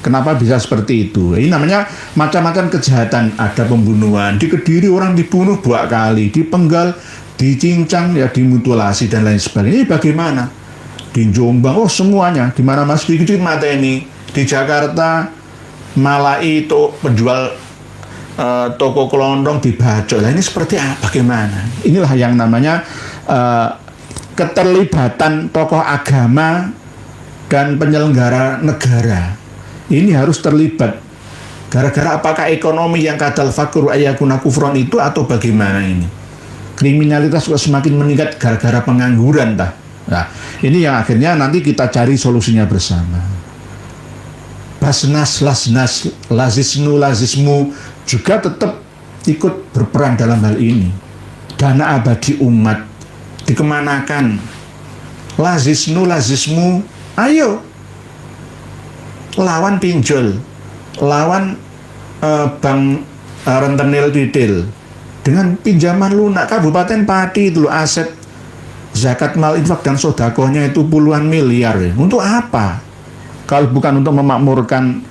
Kenapa bisa seperti itu? Ini namanya macam-macam kejahatan. Ada pembunuhan di Kediri, orang dibunuh 2 kali, dipenggal, dicincang, ya dimutilasi dan lain sebagainya. Ini bagaimana? Di Jombang, semuanya. Di mana Mas dikit mata ini. Di Jakarta, Malai itu penjual toko kelondong dibacok. Lah ini seperti apa? Bagaimana? Inilah yang namanya keterlibatan tokoh agama dan penyelenggara negara. Ini harus terlibat. Gara-gara apakah ekonomi yang kadal fakru ayakuna kufron itu atau bagaimana ini? Kriminalitas kok semakin meningkat gara-gara pengangguran tah. Nah, ini yang akhirnya nanti kita cari solusinya bersama. Basnas, lasnas, lazisnu, lazismu juga tetap ikut berperan dalam hal ini. Dana abadi umat dikemanakan? Lazismu, ayo lawan pinjol, lawan bank rentenil pidil dengan pinjaman lunak. Kabupaten Pati itu loh, aset zakat mal infak dan sodakohnya itu puluhan miliar. Untuk apa? Kalau bukan untuk memakmurkan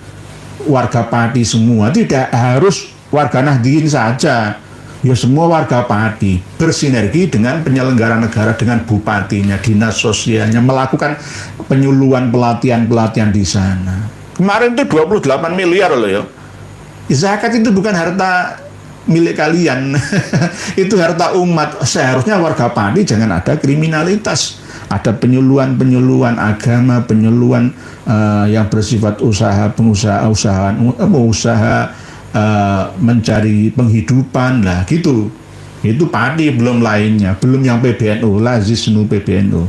warga Pati semua. Tidak harus warga Nahdien saja, ya semua warga Pati bersinergi dengan penyelenggara negara, dengan bupatinya, dinas sosialnya, melakukan penyuluhan, pelatihan di sana. Kemarin itu 28 miliar loh ya. Zakat itu bukan harta milik kalian. Itu harta umat. Seharusnya warga Pati jangan ada kriminalitas, ada penyuluhan agama, penyuluhan yang bersifat usaha, usaha mencari penghidupan lah gitu. Itu Pati, belum lainnya, belum yang PBNU, lazisnu PBNU.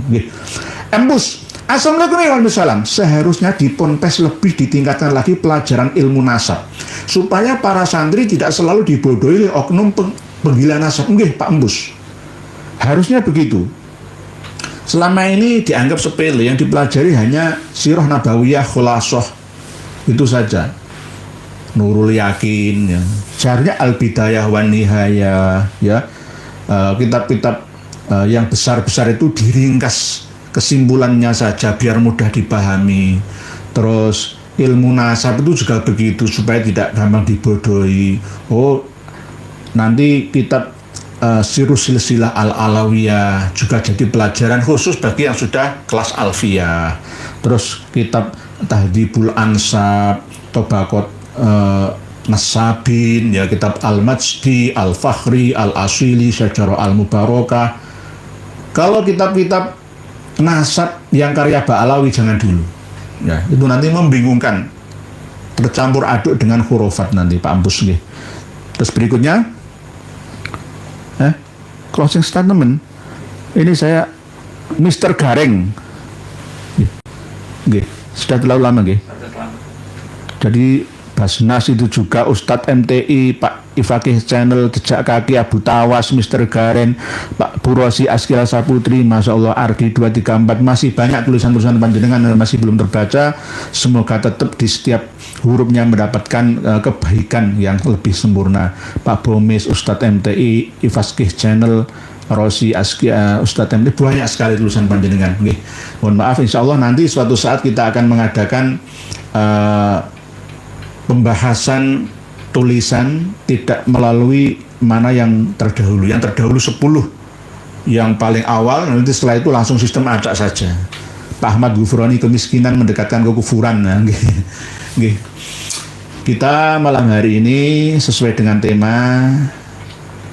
Embus. Assalamualaikum warahmatullahi wabarakatuh. Seharusnya di Ponpes lebih ditingkatkan lagi pelajaran ilmu nasab, supaya para santri tidak selalu dibodohi oleh oknum penggila nasab. Nggih, Pak Embus. Harusnya begitu. Selama ini dianggap sepele, yang dipelajari hanya sirah nabawiyah, khulasah, itu saja. Nurul Yakin, ya. Seharusnya Al-Bidayah wan Nihayah, ya. Kitab-kitab yang besar-besar itu diringkas kesimpulannya saja biar mudah dipahami. Terus ilmu nasab itu juga begitu, supaya tidak gampang dibodohi. Oh, nanti kitab Sirus Silsilah Al-Alawiyah juga jadi pelajaran khusus bagi yang sudah kelas Alfiyah. Terus kitab Tahdhibul Ansab, Tobaqot Nasabin, ya, kitab Al-Majdi, Al-Fakhri, Al-Asili, Syajarah Al-Mubarakah. Kalau kitab-kitab nasab yang karya Ba'alawi jangan dulu. Ya, itu nanti membingungkan. Tercampur aduk dengan hurufat nanti Pak Ampus. Terus berikutnya closing statement. Ini saya Mr. Gareng. Sudah terlalu lama Jadi Basnas itu juga Ustadz MTI, Pak Ifakih Channel, Jejak Kaki, Abu Tawas, Mr. Garen, Pak Burosi, Askila Saputri, Masya Allah, Ardi 234, masih banyak tulisan-tulisan panjenengan yang masih belum terbaca. Semoga tetap di setiap hurufnya mendapatkan kebaikan yang lebih sempurna. Pak Bomis, Ustadz MTI, Ifakih Channel, Rosi, Askia, Ustadz MTI, banyak sekali tulisan panjenengan. Mohon maaf, insya Allah nanti suatu saat kita akan mengadakan pembahasan tulisan tidak melalui mana yang terdahulu. Yang terdahulu 10 yang paling awal, nanti setelah itu langsung sistem acak saja. Pak Ahmad Ghufrani, kemiskinan mendekatkan kekufuran. Nah, kita malam hari ini sesuai dengan tema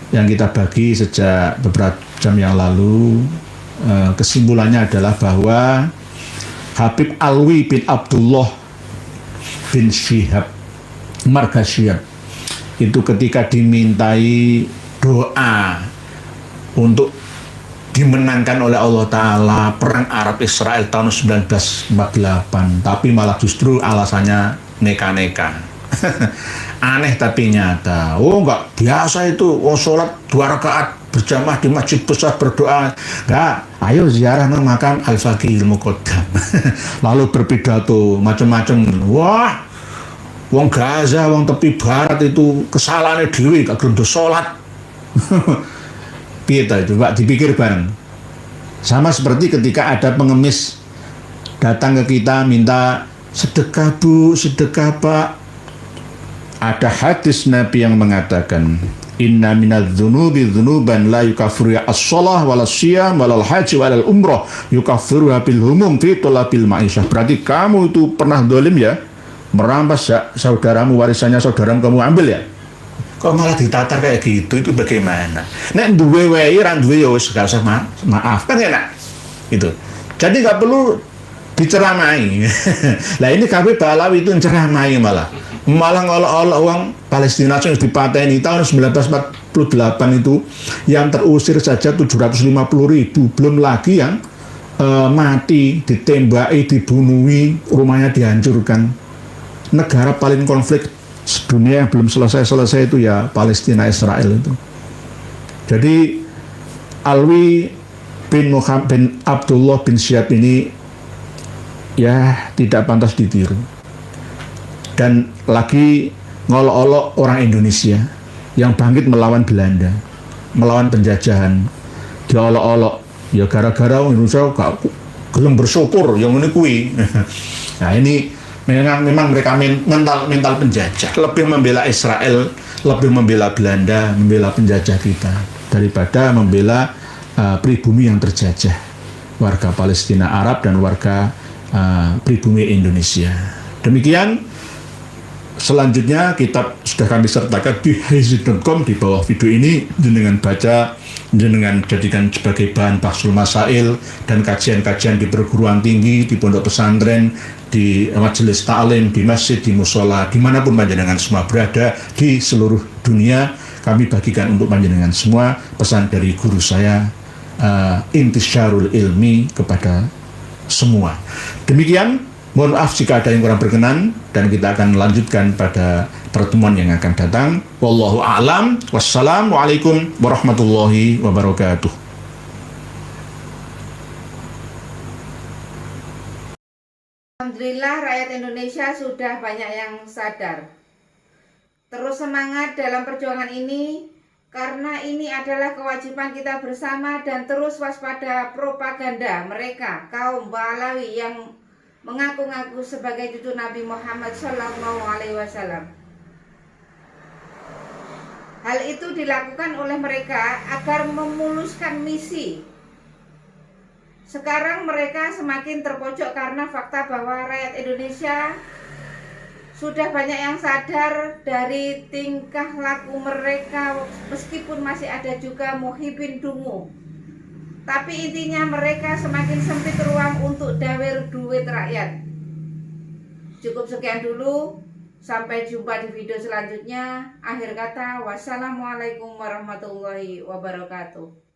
yang kita bagi sejak beberapa jam yang lalu. Kesimpulannya adalah bahwa Habib Alwi bin Abdullah bin Syihab Margasyab itu ketika dimintai doa untuk dimenangkan oleh Allah Ta'ala perang Arab Israel tahun 1948, tapi malah justru alasannya neka-neka. Aneh tapi nyata. Oh, enggak biasa itu. Oh, sholat 2 rakaat berjamaah di masjid besar berdoa. Enggak, ayo ziarah makam Al-Faqihil Muqaddam. Lalu berpidato macam-macam. Wah, wong Gaza, wong tepi barat itu kesalahannya dewi gak gelem sholat. Kita itu Pak, dipikir bareng. Sama seperti ketika ada pengemis datang ke kita minta sedekah Bu, sedekah Pak. Ada hadis Nabi yang mengatakan, inna minadz dzunubi dzunuban la yukaffiru as-shalah wala siyam wala haji wala umrah yukaffiru bil humum fi talabil ma'isyah. Berarti kamu itu pernah zalim ya, merampas saudaramu, warisannya saudaramu kamu ambil ya. Kok malah ditatar kayak gitu, itu bagaimana? Nek duwe wae ra duwe ya wis gak usah maaf kan enak. Itu. Jadi gak perlu diceramai. Lah ini kabeh Ba'alawi itu ceramai malah ngolok-olok uang Palestina yang dipateni tahun 1948 itu yang terusir saja 750.000, belum lagi yang mati, ditembaki, dibunuhi, rumahnya dihancurkan. Negara paling konflik Dunia yang belum selesai itu ya Palestina Israel itu. Jadi Alwi bin Muhammad bin Abdullah bin Syihab ini ya tidak pantas ditiru. Dan lagi ngolok-olok orang Indonesia yang bangkit melawan Belanda, melawan penjajahan. Dia olok-olok ya gara-gara Indonesia gak gelem bersyukur yang ini kui. Nah ini memang mereka mental penjajah, lebih membela Israel, lebih membela Belanda, membela penjajah kita daripada membela pribumi yang terjajah, warga Palestina Arab dan warga pribumi Indonesia. Demikian, selanjutnya kitab sudah kami sertakan di hizib.com di bawah video ini, dengan baca, dengan jadikan sebagai bahan bahsul masail dan kajian-kajian di perguruan tinggi, di pondok pesantren, di majelis ta'lim, di masjid, di musola, dimanapun panjenengan semua berada di seluruh dunia. Kami bagikan untuk panjenengan semua pesan dari guru saya, intisyarul ilmi kepada semua. Demikian, mohon maaf jika ada yang kurang berkenan, dan kita akan melanjutkan pada pertemuan yang akan datang. Wallahu a'lam. Wassalamualaikum warahmatullahi wabarakatuh. Alhamdulillah rakyat Indonesia sudah banyak yang sadar. Terus semangat dalam perjuangan ini, karena ini adalah kewajiban kita bersama, dan terus waspada propaganda mereka, kaum Ba'alawi yang mengaku-ngaku sebagai cucu Nabi Muhammad SAW. Hal itu dilakukan oleh mereka agar memuluskan misi. Sekarang mereka semakin terpojok karena fakta bahwa rakyat Indonesia sudah banyak yang sadar dari tingkah laku mereka, meskipun masih ada juga muhibin dungu. Tapi intinya mereka semakin sempit ruang untuk dawer duit rakyat. Cukup sekian dulu. Sampai jumpa di video selanjutnya. Akhir kata, wassalamualaikum warahmatullahi wabarakatuh.